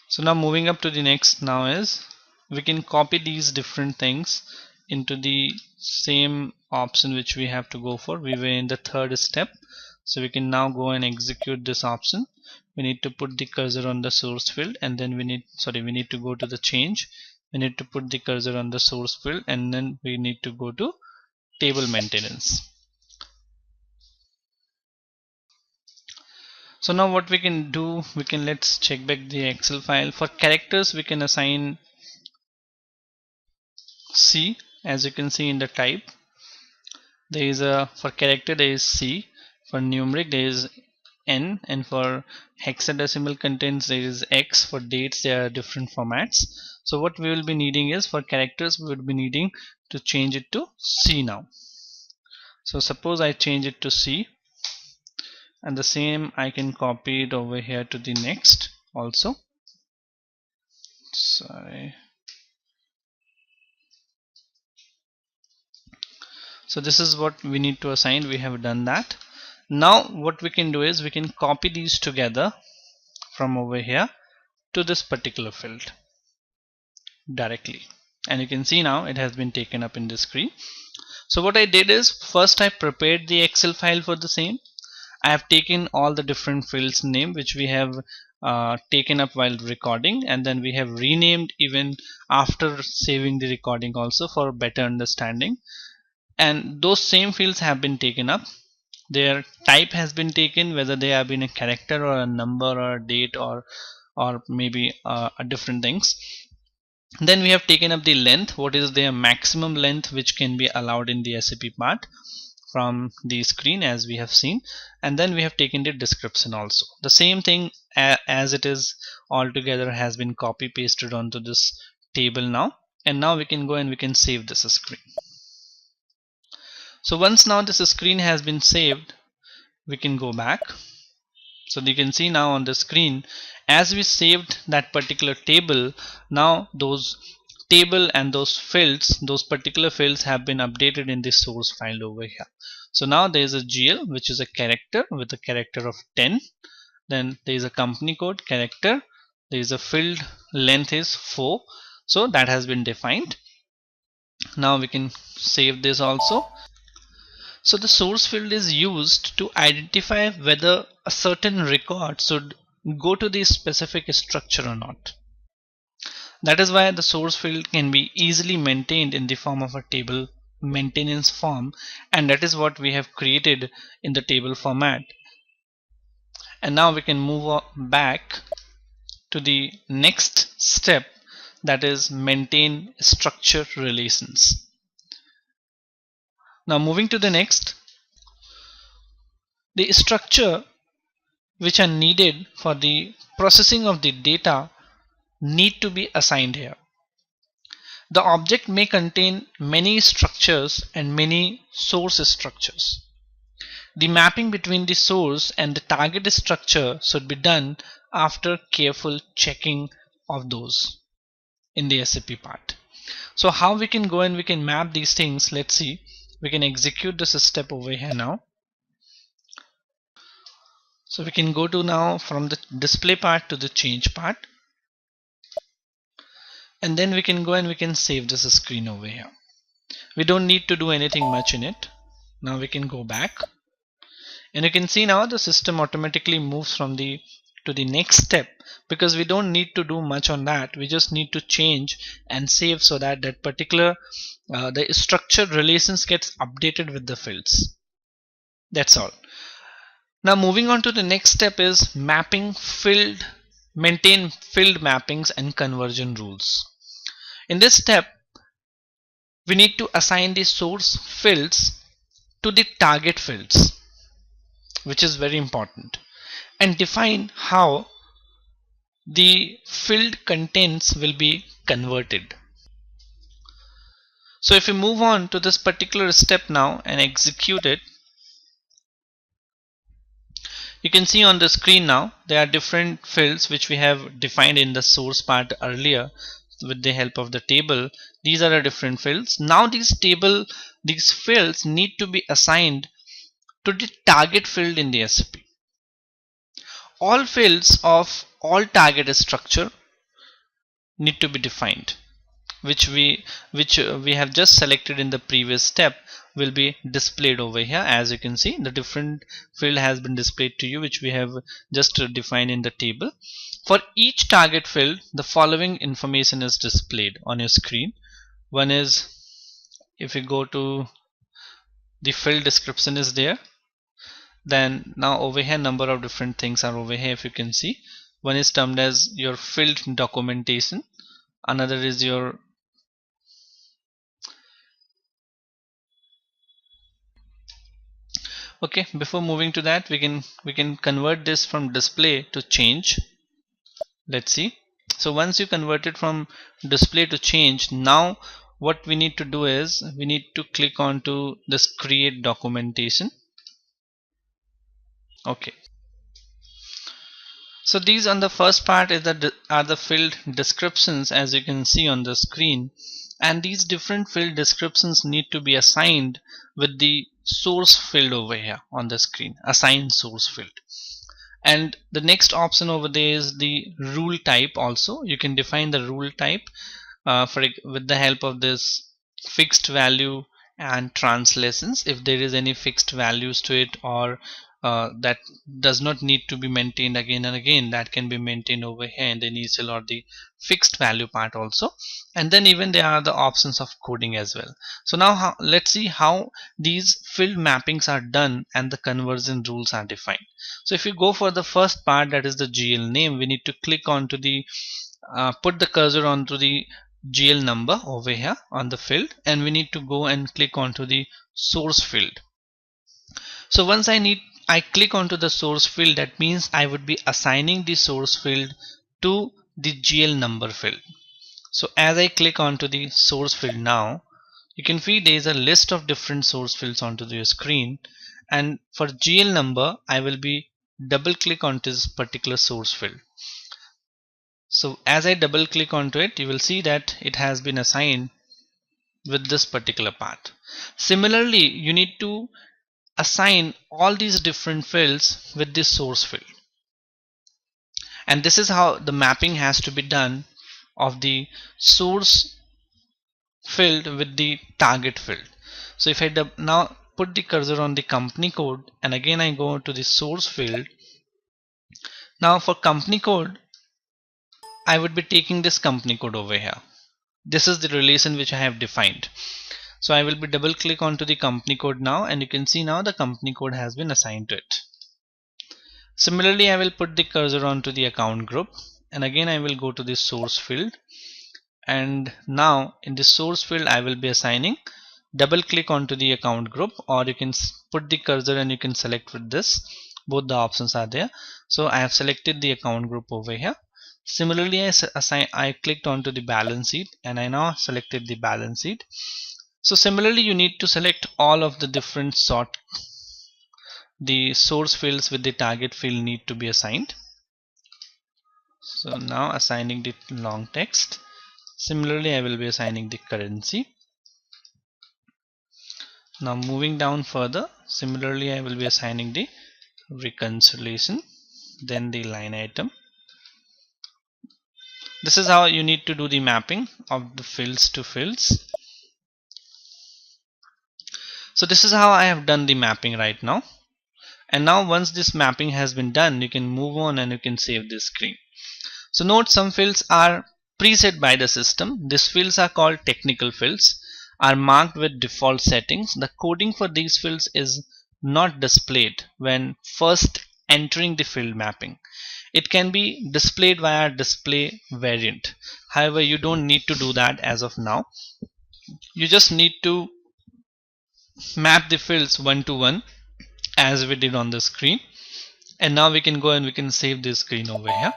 So now moving up to the next now is we can copy these different things into the same option which we have to go for. We were in the third step, so we can now go and execute this option. We need to put the cursor on the source field, and then we need to go to the change. We need to put the cursor on the source field, and then we need to go to table maintenance. So now what we can do, let's check back the Excel file. For characters we can assign C. As you can see in the type, there is a, for character there is C, for numeric there is N, and for hexadecimal contents there is X. For dates there are different formats. So what we will be needing is, for characters we would be needing to change it to C now. So suppose I change it to C, and the same I can copy it over here to the next also. Sorry. So this is what we need to assign. We have done that. Now what we can do is we can copy these together from over here to this particular field directly, and you can see now it has been taken up in the screen. So what I did is, first I prepared the Excel file for the same. I have taken all the different fields name which we have taken up while recording, and then we have renamed even after saving the recording also for better understanding. And those same fields have been taken up. Their type has been taken, whether they have been a character or a number or a date or maybe different things. Then we have taken up the length, what is their maximum length which can be allowed in the SAP part from the screen as we have seen. And then we have taken the description also. The same thing as it is all together has been copy pasted onto this table now. And now we can go and we can save this screen. So once now this screen has been saved, we can go back. So you can see now on the screen, as we saved that particular table, now those table and those fields, those particular fields have been updated in the source file over here. So now there is a GL which is a character with a character of 10. Then there is a company code character. There is a field length is 4. So that has been defined. Now we can save this also. So the source field is used to identify whether a certain record should go to the specific structure or not. That is why the source field can be easily maintained in the form of a table maintenance form, and that is what we have created in the table format. And now we can move back to the next step, that is maintain structure relations. Now moving to the next, the structure which are needed for the processing of the data need to be assigned here. The object may contain many structures and many source structures. The mapping between the source and the target structure should be done after careful checking of those in the SAP part. So how we can go and we can map these things, let's see. We can execute this step over here now. So we can go to now from the display part to the change part, and then we can go and we can save this screen over here. We don't need to do anything much in it. Now we can go back, and you can see now the system automatically moves from the to the next step, because we don't need to do much on that. We just need to change and save so that that particular the structured relations gets updated with the fields. That's all. Now moving on to the next step is maintain field mappings and conversion rules. In this step, we need to assign the source fields to the target fields, which is very important, and define how the field contents will be converted. So if we move on to this particular step now and execute it, you can see on the screen now there are different fields which we have defined in the source part earlier with the help of the table. These are the different fields. Now these fields need to be assigned to the target field in the SAP. All fields of all target structure need to be defined, which we have just selected in the previous step will be displayed over here. As you can see, the different field has been displayed to you, which we have just defined in the table. For each target field, the following information is displayed on your screen. One is, if you go to the field description is there, then now over here number of different things are over here. If you can see, one is termed as your field documentation, another is your okay. Before moving to that, we can convert this from display to change. Let's see. So once you convert it from display to change, now what we need to do is we need to click on to this create documentation. Okay. So these on the first part is are the field descriptions, as you can see on the screen, and these different field descriptions need to be assigned with the source field over here on the screen, assign source field. And the next option over there is the rule type. Also you can define the rule type with the help of this fixed value and translations. If there is any fixed values to it, or that does not need to be maintained again and again, that can be maintained over here in the initial or the fixed value part also. And then even there are the options of coding as well. So now let's see how these field mappings are done and the conversion rules are defined. So if you go for the first part, that is the GL name, we need to click on to the put the cursor onto the GL number over here on the field, and we need to go and click onto the source field. So once I click onto the source field, that means I would be assigning the source field to the GL number field. So as I click onto the source field now, you can see there is a list of different source fields onto the screen, and for GL number I will be double click onto this particular source field. So as I double click onto it, you will see that it has been assigned with this particular part. Similarly, you need to assign all these different fields with this source field, and this is how the mapping has to be done of the source field with the target field. So if I now put the cursor on the company code, and again I go to the source field. Now for company code, I would be taking this company code over here. This is the relation which I have defined. So I will be double click onto the company code now, and you can see now the company code has been assigned to it. Similarly, I will put the cursor onto the account group, and again I will go to the source field, and now in the source field I will be assigning, double click onto the account group, or you can put the cursor and you can select with this. Both the options are there. So I have selected the account group over here. Similarly, I clicked onto the balance sheet, and I now selected the balance sheet. So similarly, you need to select all of the different sort the source fields with the target field need to be assigned. So now assigning the long text. Similarly, I will be assigning the currency. Now moving down further, similarly I will be assigning the reconciliation, then the line item. This is how you need to do the mapping of the fields to fields. So this is how I have done the mapping right now. And now once this mapping has been done, you can move on and you can save this screen. So note, some fields are preset by the system. These fields are called technical fields, are marked with default settings. The coding for these fields is not displayed when first entering the field mapping. It can be displayed via display variant. However, you don't need to do that as of now. You just need to map the fields one to one as we did on the screen. And now we can go and we can save this screen over here.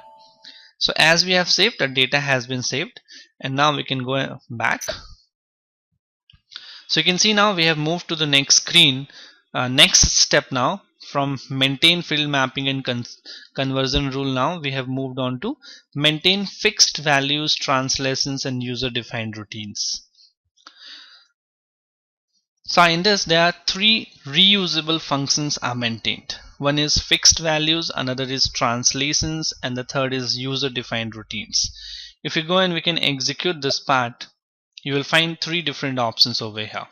So as we have saved, the data has been saved, and now we can go back. So you can see now we have moved to the next screen. Next step now, from maintain field mapping and conversion rule, now we have moved on to maintain fixed values, translations, and user defined routines. So in this, there are three reusable functions are maintained. One is fixed values, another is translations, and the third is user defined routines. If you go and we can execute this part, you will find three different options over here.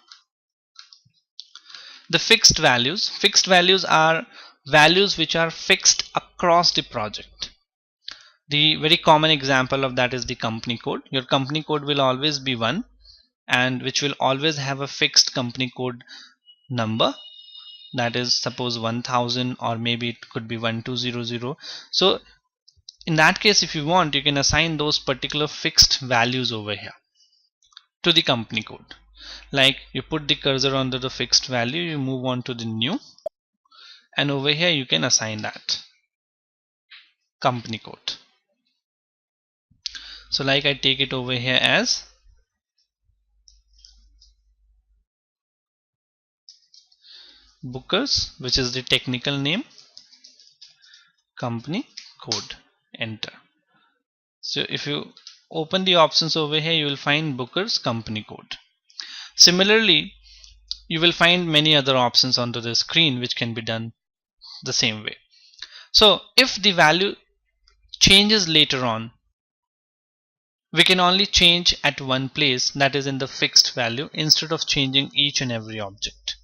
The fixed values are values which are fixed across the project. The very common example of that is the company code. Your company code will always be 1, and which will always have a fixed company code number, that is suppose 1000, or maybe it could be 1200. So in that case, if you want, you can assign those particular fixed values over here to the company code. Like you put the cursor under the fixed value, you move on to the new, and over here you can assign that company code. So like I take it over here as Bookers, which is the technical name, company code, enter. So if you open the options over here, you will find Bookers company code. Similarly, you will find many other options onto the screen which can be done the same way. So if the value changes later on, we can only change at one place, that is in the fixed value, instead of changing each and every object.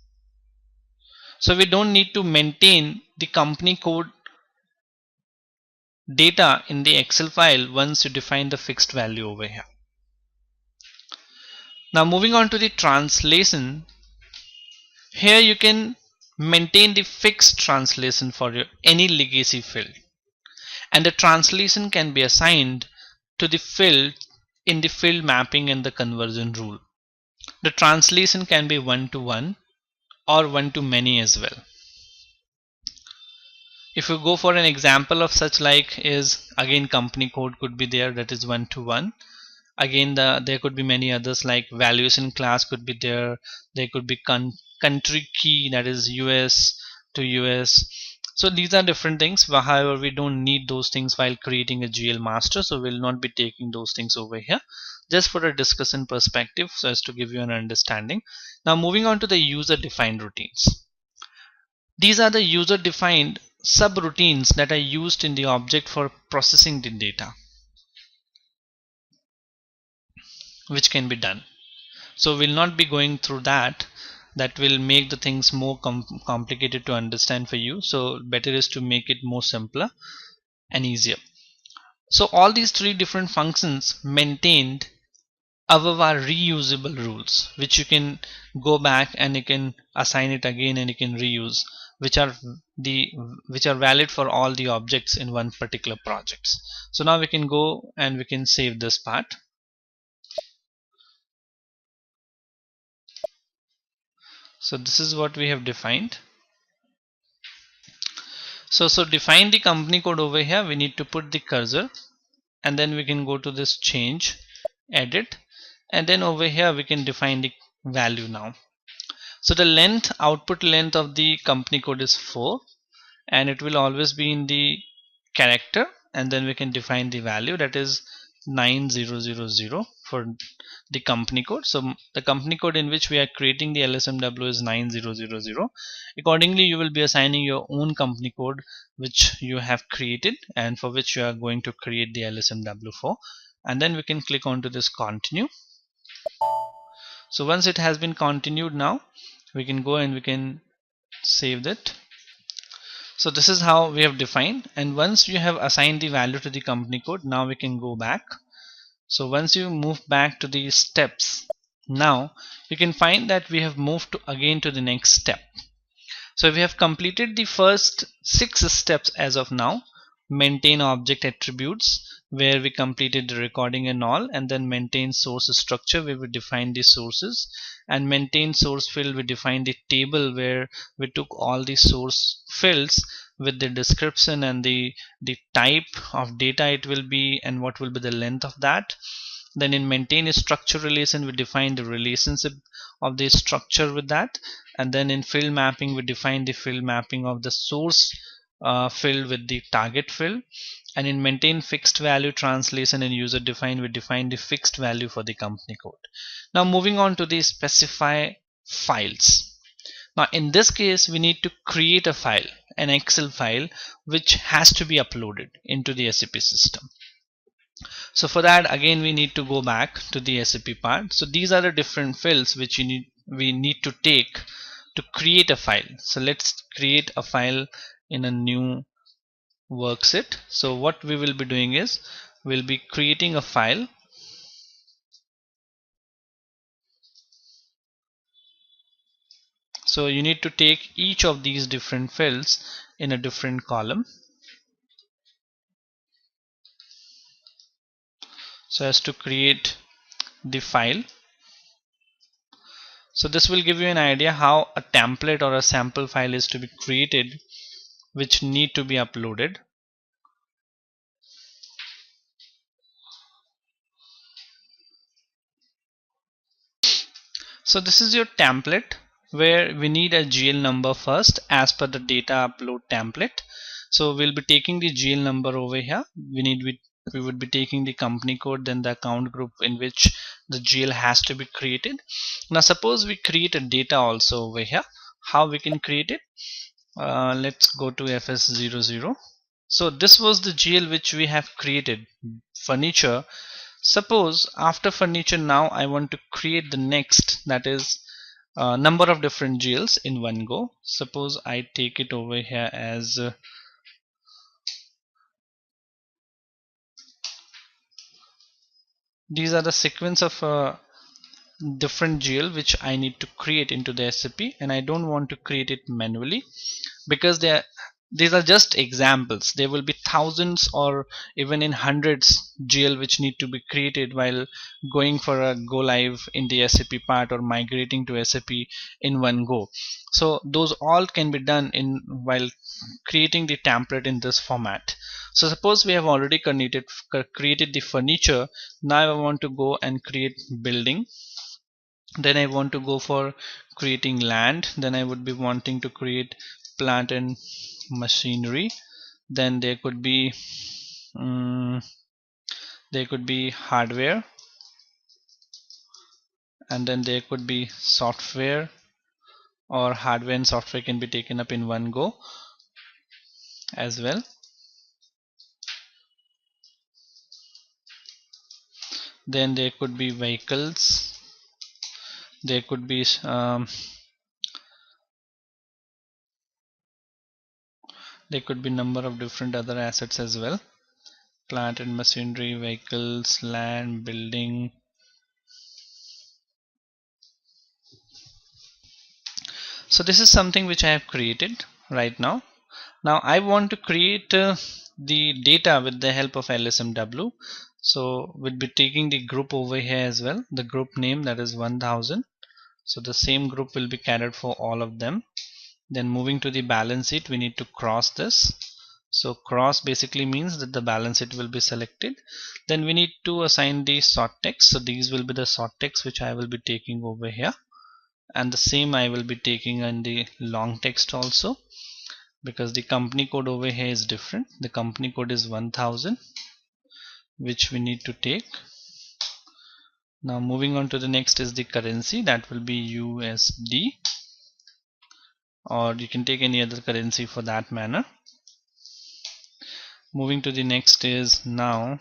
So we don't need to maintain the company code data in the Excel file once you define the fixed value over here. Now moving on to the translation, here you can maintain the fixed translation for any legacy field, and the translation can be assigned to the field in the field mapping and the conversion rule. The translation can be 1-to-1 or 1-to-many as well. If you go for an example of such, like is again company code could be there, that is 1-to-1. Again there could be many others, like valuation class could be there. There could be country key, that is US to US. So these are different things. However, we don't need those things while creating a GL master, so we'll not be taking those things over here, just for a discussion perspective, so as to give you an understanding. Now moving on to the user defined routines. These are the user defined subroutines that are used in the object for processing the data, which can be done. So we'll not be going through that. That will make the things more complicated to understand for you. So better is to make it more simpler and easier. So all these three different functions maintained above are reusable rules, which you can go back and you can assign it again and you can reuse, which are valid for all the objects in one particular project. So now we can go and we can save this part. So this is what we have defined. So define the company code over here. We need to put the cursor, and then we can go to this change, edit, and then over here we can define the value now. So the length, output length of the company code is 4, and it will always be in the character, and then we can define the value, that is 9000 for the company code. So the company code in which we are creating the LSMW is 9000. Accordingly, you will be assigning your own company code which you have created and for which you are going to create the LSMW for, and then we can click on to this continue. So once it has been continued, now we can go and we can save that. So this is how we have defined, and once you have assigned the value to the company code, now we can go back. So once you move back to the steps, now you can find that we have moved again to the next step. So we have completed the first 6 steps as of now. Maintain object attributes, where we completed the recording and all, and then maintain source structure, where we define the sources, and maintain source field, we define the table where we took all the source fields with the description and the type of data it will be and what will be the length of that. Then in maintain a structure relation, we define the relationship of the structure with that, and then in field mapping, we define the field mapping of the source field with the target field, and in maintain fixed value translation and user define, we define the fixed value for the company code. Now moving on to the specify files. Now in this case, we need to create a file, an Excel file, which has to be uploaded into the SAP system. So for that, again we need to go back to the SAP part. So these are the different fields which we need to take to create a file. So let's create a file in a new worksheet. So what we will be doing is we'll be creating a file. So you need to take each of these different fields in a different column, so as to create the file. So this will give you an idea how a template or a sample file is to be created, which need to be uploaded. So this is your template, where we need a GL number first as per the data upload template. So we'll be taking the GL number over here. We would be taking the company code, then the account group in which the GL has to be created. Now suppose we create a data also over here. How we can create it? Let's go to FS00. So this was the GL which we have created, furniture. Suppose after furniture, now I want to create the next, that is number of different GLs in one go. Suppose I take it over here as these are the sequence of different GL which I need to create into the SAP, and I don't want to create it manually because these are just examples. There will be thousands or even in hundreds GL which need to be created while going for a go live in the SAP part or migrating to SAP in one go. So those all can be done in while creating the template in this format. So suppose we have already created the furniture. Now I want to go and create building. Then I want to go for creating land. Then I would be wanting to create plant and machinery. Then there could be hardware, and then there could be software, or hardware and software can be taken up in one go as well. Then there could be vehicles, there could be number of different other assets as well. Plant and machinery, vehicles, land, building. So this is something which I have created right now. Now I want to create the data with the help of LSMW. So we'll be taking the group over here as well, the group name, that is 1000. So the same group will be carried for all of them. Then moving to the balance sheet, we need to cross this. So cross basically means that the balance sheet will be selected. Then we need to assign the sort text. So these will be the sort text which I will be taking over here. and the same I will be taking in the long text also, because the company code over here is different. The company code is 1000, which we need to take. Now moving on to the next is the currency, that will be USD, or you can take any other currency for that manner. Moving to the next is now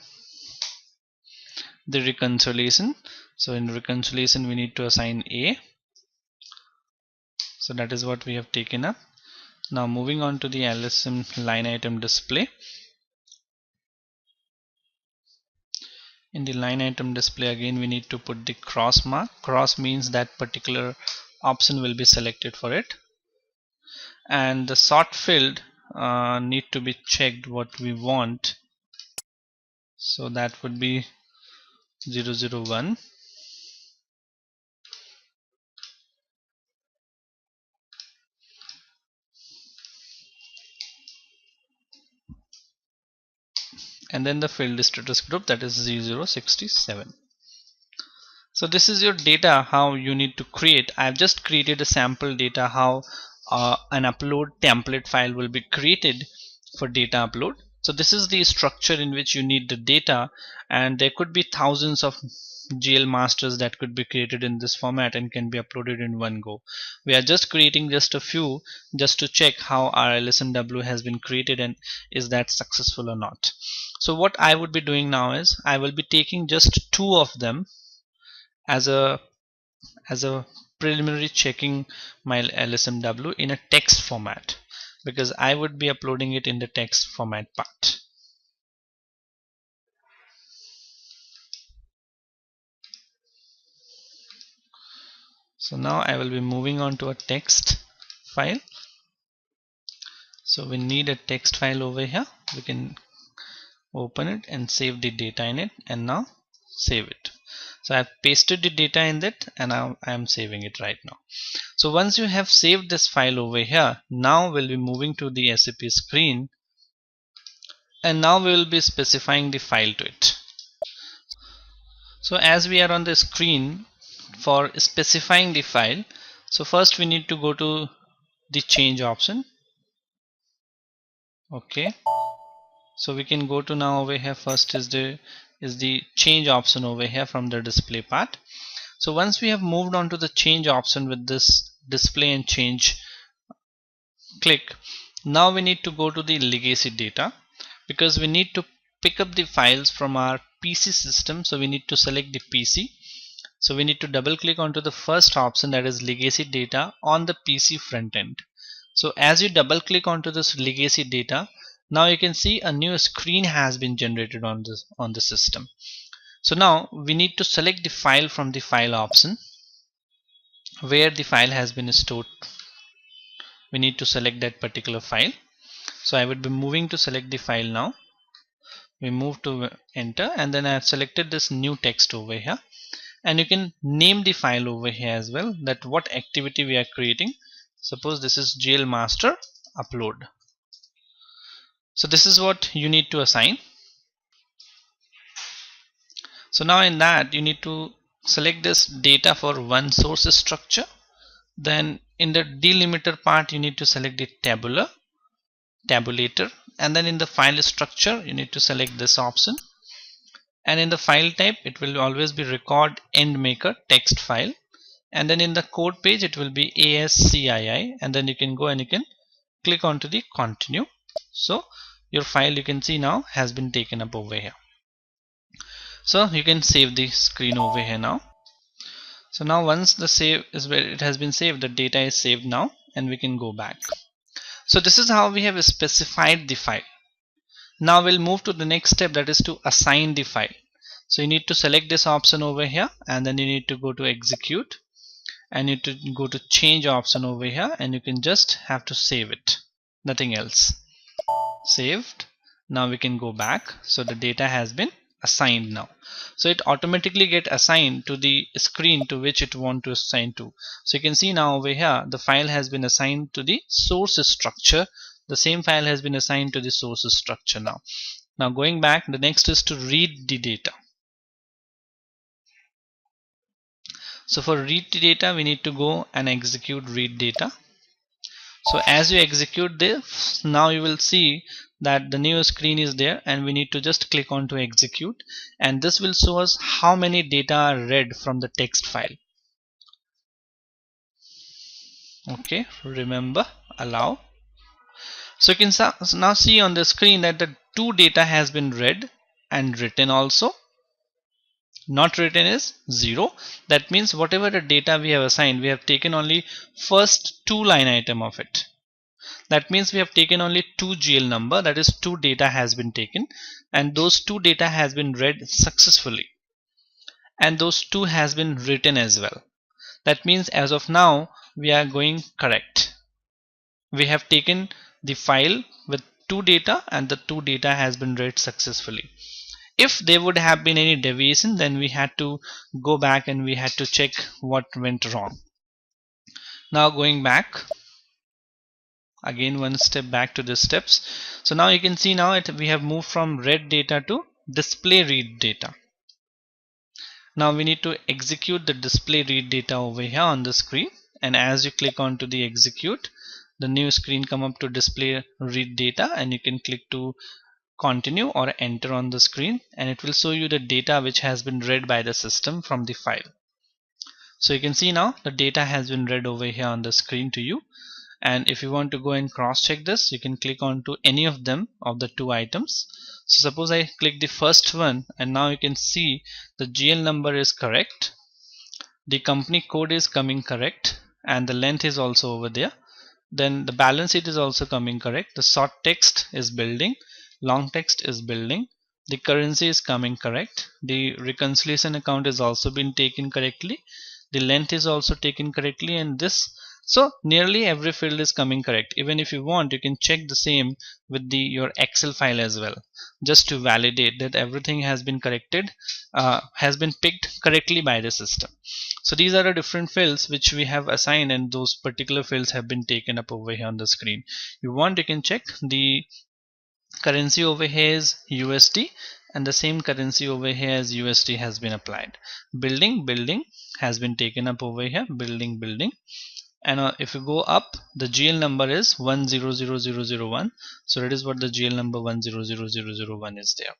the reconciliation. So in reconciliation we need to assign A, so that is what we have taken up. Now moving on to the LSM line item display. In the line item display, again we need to put the cross mark. Cross means that particular option will be selected for it, and the sort field need to be checked what we want, so that would be 001. And then the field status group, that is 0067. So this is your data, how you need to create. I've just created a sample data how an upload template file will be created for data upload. So this is the structure in which you need the data, and there could be thousands of GL masters that could be created in this format and can be uploaded in one go. We are just creating just a few just to check how our LSMW has been created and is that successful or not. So what I would be doing now is I will be taking just two of them as a preliminary checking my LSMW in a text format, because I would be uploading it in the text format part. So now I will be moving on to a text file. So we need a text file over here. We can open it and save the data in it, and now save it. So I've pasted the data in that, and now I am saving it right now. So once you have saved this file over here, now we'll be moving to the SAP screen, and now we will be specifying the file to it. So as we are on the screen for specifying the file, so first we need to go to the change option. Okay, so we can go to now over here. First is the change option over here from the display part. So once we have moved on to the change option with this display and change click, now we need to go to the legacy data, because we need to pick up the files from our PC system. So we need to select the PC. So we need to double click onto the first option, that is legacy data on the PC front end. So as you double click onto this legacy data, now you can see a new screen has been generated on the system. So now we need to select the file from the file option where the file has been stored. We need to select that particular file. So I would be moving to select the file now. We move to enter, and then I have selected this new text over here, and you can name the file over here as well, that what activity we are creating. Suppose this is GL master upload. So this is what you need to assign. So now in that you need to select this data for one source structure. Then in the delimiter part you need to select the tabulator, and then in the file structure you need to select this option, and in the file type it will always be record end maker text file, and then in the code page it will be ASCII, and then you can go and you can click onto the continue. So your file, you can see now, has been taken up over here. So you can save the screen over here now. So now once the save is where it has been saved, the data is saved now, and we can go back. So this is how we have specified the file. Now we'll move to the next step, that is to assign the file. So you need to select this option over here, and then you need to go to execute, and you need to go to change option over here, and you can just have to save it, nothing else. Saved. Now we can go back. So the data has been assigned now. So it automatically get assigned to the screen to which it want to assign to. So you can see now over here the file has been assigned to the source structure. The same file has been assigned to the source structure now. Now going back, the next is to read the data. So for read data, we need to go and execute read data. So as you execute this, now you will see that the new screen is there, and we need to just click on to execute, and this will show us how many data are read from the text file. Okay, remember, allow. So you can now see on the screen that the two data has been read and written also. Not written is 0. That means whatever the data we have assigned, we have taken only first two line item of it. That means we have taken only two GL number, that is two data has been taken, and those two data has been read successfully, and those two has been written as well. That means as of now we are going correct. We have taken the file with two data, and the two data has been read successfully. If there would have been any deviation, then we had to go back and we had to check what went wrong. Now going back again, one step back to the steps. So now you can see now we have moved from read data to display read data. Now we need to execute the display read data over here on the screen, and as you click on to the execute, the new screen come up to display read data, and you can click to continue or enter on the screen, and it will show you the data which has been read by the system from the file. So you can see now the data has been read over here on the screen to you. And if you want to go and cross check this, you can click on to any of them of the two items. So suppose I click the first one, and now you can see the GL number is correct, the company code is coming correct, and the length is also over there. Then the balance sheet is also coming correct, the short text is building, long text is building, the currency is coming correct, the reconciliation account is also been taken correctly, the length is also taken correctly, and this, so nearly every field is coming correct. Even if you want, you can check the same with the your Excel file as well, just to validate that everything has been corrected, has been picked correctly by the system. So these are the different fields which we have assigned, and those particular fields have been taken up over here on the screen. You want, you can check the currency over here is USD, and the same currency over here as USD has been applied. Building has been taken up over here, building, and if you go up, the GL number is 100001. So that is what the GL number 100001 is there.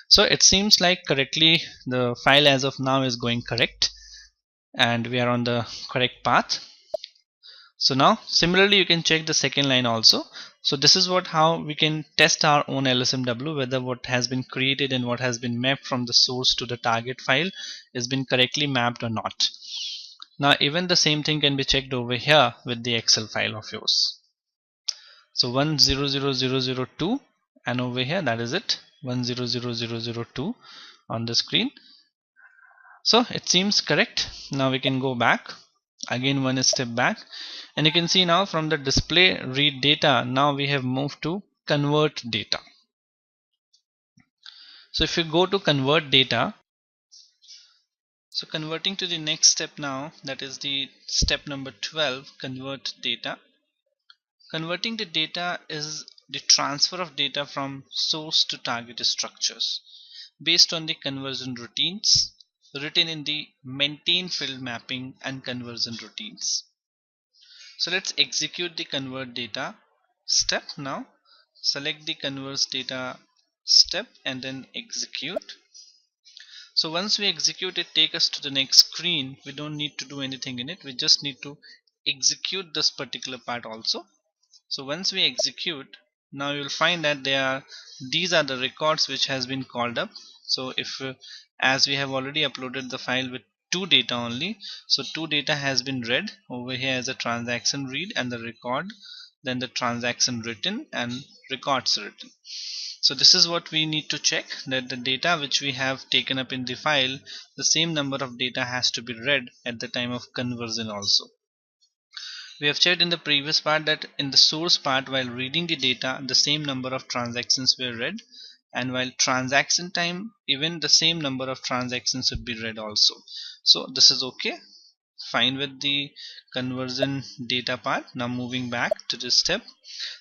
So it seems like correctly the file as of now is going correct, and we are on the correct path. So now similarly you can check the second line also. So this is what how we can test our own LSMW, whether what has been created and what has been mapped from the source to the target file is been correctly mapped or not. Now even the same thing can be checked over here with the Excel file of yours. So 100002, and over here that is it, 100002 on the screen. So it seems correct. Now we can go back again, one step back, and you can see now from the display read data, now we have moved to convert data. So if you go to convert data, so converting to the next step now, that is the step number 12, convert data. Converting the data is the transfer of data from source to target structures based on the conversion routines written in the maintain field mapping and conversion routines. So let's execute the convert data step now. Select the convert data step and then execute. So once we execute it, take us to the next screen. We don't need to do anything in it, we just need to execute this particular part also. So once we execute, now you'll find that these are the records which has been called up. So if as we have already uploaded the file with two data only, so two data has been read over here as a transaction read and the record, then the transaction written and records written. So this is what we need to check, that the data which we have taken up in the file, the same number of data has to be read at the time of conversion also. We have checked in the previous part that in the source part, while reading the data, the same number of transactions were read, and while transaction time, even the same number of transactions should be read also. So this is okay, fine with the conversion data part. Now moving back to this step,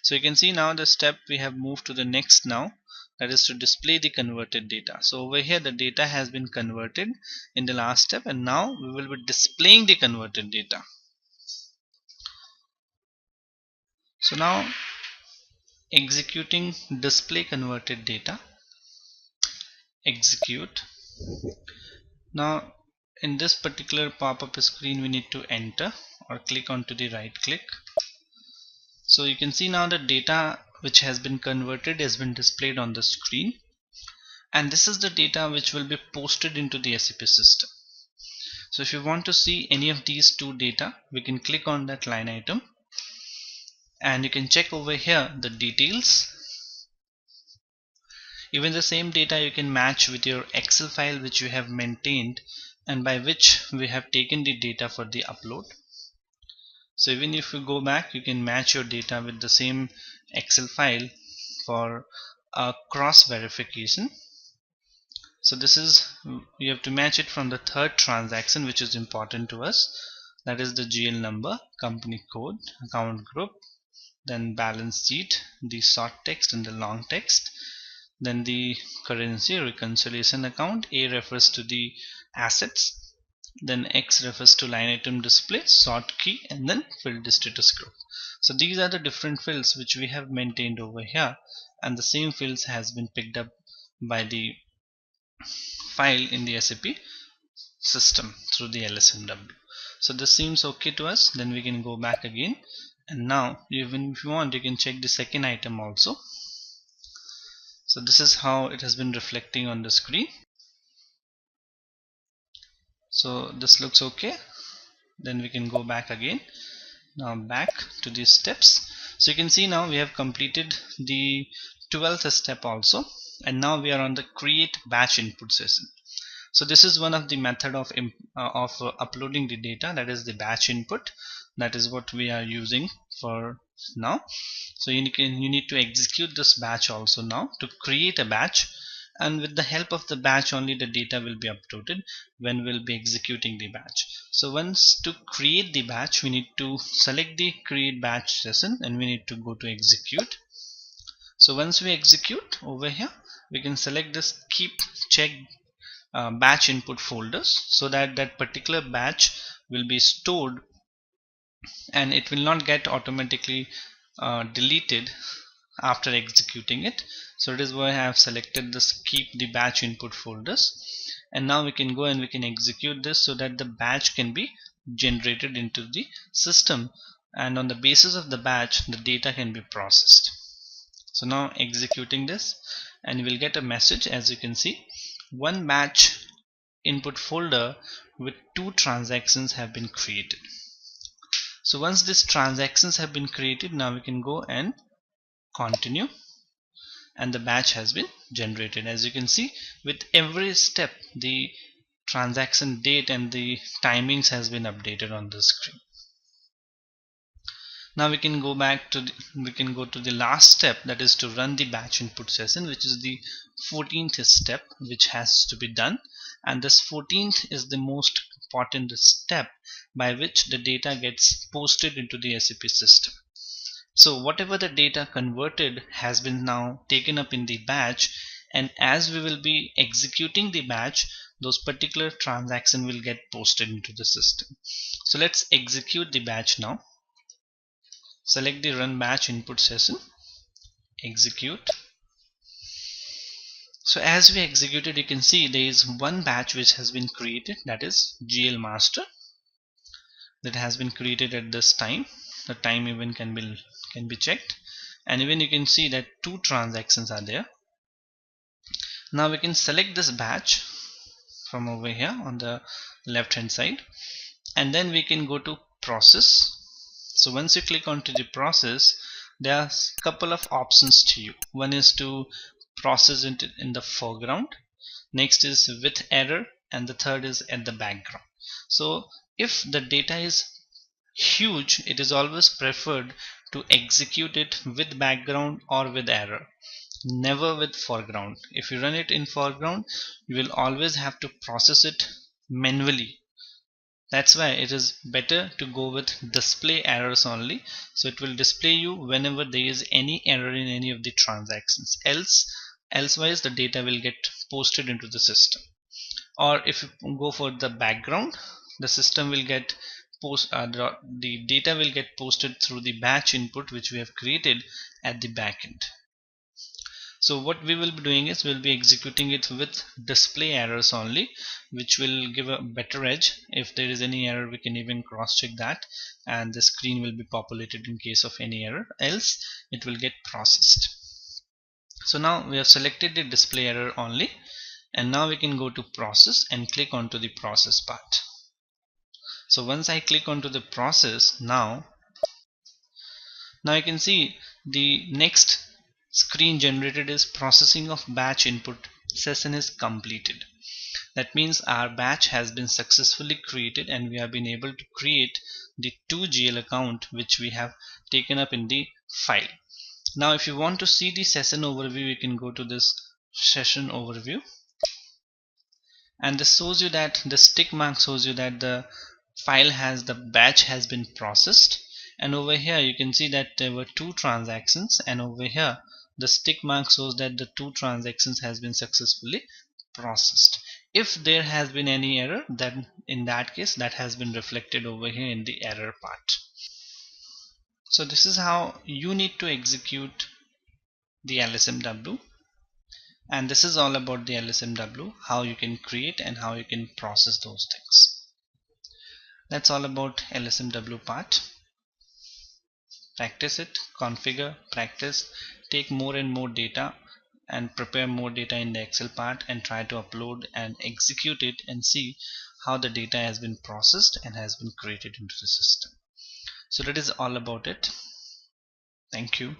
so you can see now the step we have moved to the next now. that is to display the converted data. So over here the data has been converted in the last step, and now we will be displaying the converted data. So now executing display converted data, execute. Now in this particular pop-up screen we need to enter or click onto the right click. So you can see now the data which has been converted has been displayed on the screen, and this is the data which will be posted into the SAP system. So if you want to see any of these two data, we can click on that line item and you can check over here the details. Even the same data you can match with your Excel file which you have maintained and by which we have taken the data for the upload. So even if you go back, you can match your data with the same Excel file for a cross verification. So this is, you have to match it from the third transaction which is important to us, that is the GL number, company code, account group, then balance sheet, the short text and the long text, then the currency reconciliation account. A refers to the assets, then X refers to line item display, sort key, and then field status group. So these are the different fields which we have maintained over here, and the same fields has been picked up by the file in the SAP system through the LSMW. So this seems okay to us. Then we can go back again, and now even if you want you can check the second item also. So this is how it has been reflecting on the screen. So this looks okay. Then we can go back again. Now back to these steps. So you can see now we have completed the 12th step also, and now we are on the create batch input session. So this is one of the method of uploading the data, that is the batch input. That is what we are using for now. So you need to execute this batch also now to create a batch, and with the help of the batch only the data will be uploaded when we'll be executing the batch. So once to create the batch, we need to select the create batch session and we need to go to execute. So once we execute over here, we can select this keep check batch input folders, so that that particular batch will be stored and it will not get automatically deleted after executing it. So it is why I have selected this keep the batch input folders, and now we can go and we can execute this so that the batch can be generated into the system, and on the basis of the batch the data can be processed. So now executing this, and you will get a message, as you can see, one batch input folder with 2 transactions have been created. So once these transactions have been created, now we can go and continue, and the batch has been generated. As you can see, with every step the transaction date and the timings has been updated on the screen. Now we can go back to the last step, that is to run the batch input session, which is the 14th step which has to be done, and this 14th is the most important step by which the data gets posted into the SAP system. So whatever the data converted has been now taken up in the batch, and as we will be executing the batch, those particular transactions will get posted into the system. So let's execute the batch now. Select the run batch input session, execute. So as we executed, you can see there is one batch which has been created, that is GL master, that has been created at this time. The time even can be checked, and even you can see that 2 transactions are there. Now we can select this batch from over here on the left hand side, and then we can go to process. So once you click onto the process, there are a couple of options to you. One is to process it in the foreground, next is with error, and the third is at the background. So if the data is huge, it is always preferred to execute it with background or with error, never with foreground. If you run it in foreground, you will always have to process it manually. That's why it is better to go with display errors only. So it will display you whenever there is any error in any of the transactions. Else elsewise the data will get posted into the system. Or if you go for the background, the system will get the data will get posted through the batch input which we have created at the backend. So what we will be doing is we'll be executing it with display errors only, which will give a better edge. If there is any error, we can even cross check that, and the screen will be populated in case of any error, else it will get processed. So now we have selected the display error only, and now we can go to process and click onto the process part. So once I click onto the process, now you can see the next screen generated is processing of batch input session is completed. That means our batch has been successfully created and we have been able to create the 2GL account which we have taken up in the file. Now if you want to see the session overview, you can go to this session overview, and this shows you that the tick mark shows you that the batch has been processed, and over here you can see that there were 2 transactions, and over here the tick mark shows that the 2 transactions has been successfully processed. If there has been any error, then in that case that has been reflected over here in the error part. So this is how you need to execute the LSMW, and this is all about the LSMW, how you can create and how you can process those things. That's all about LSMW part. Practice it, configure, practice, take more and more data and prepare more data in the Excel part and try to upload and execute it and see how the data has been processed and has been created into the system. So that is all about it. Thank you.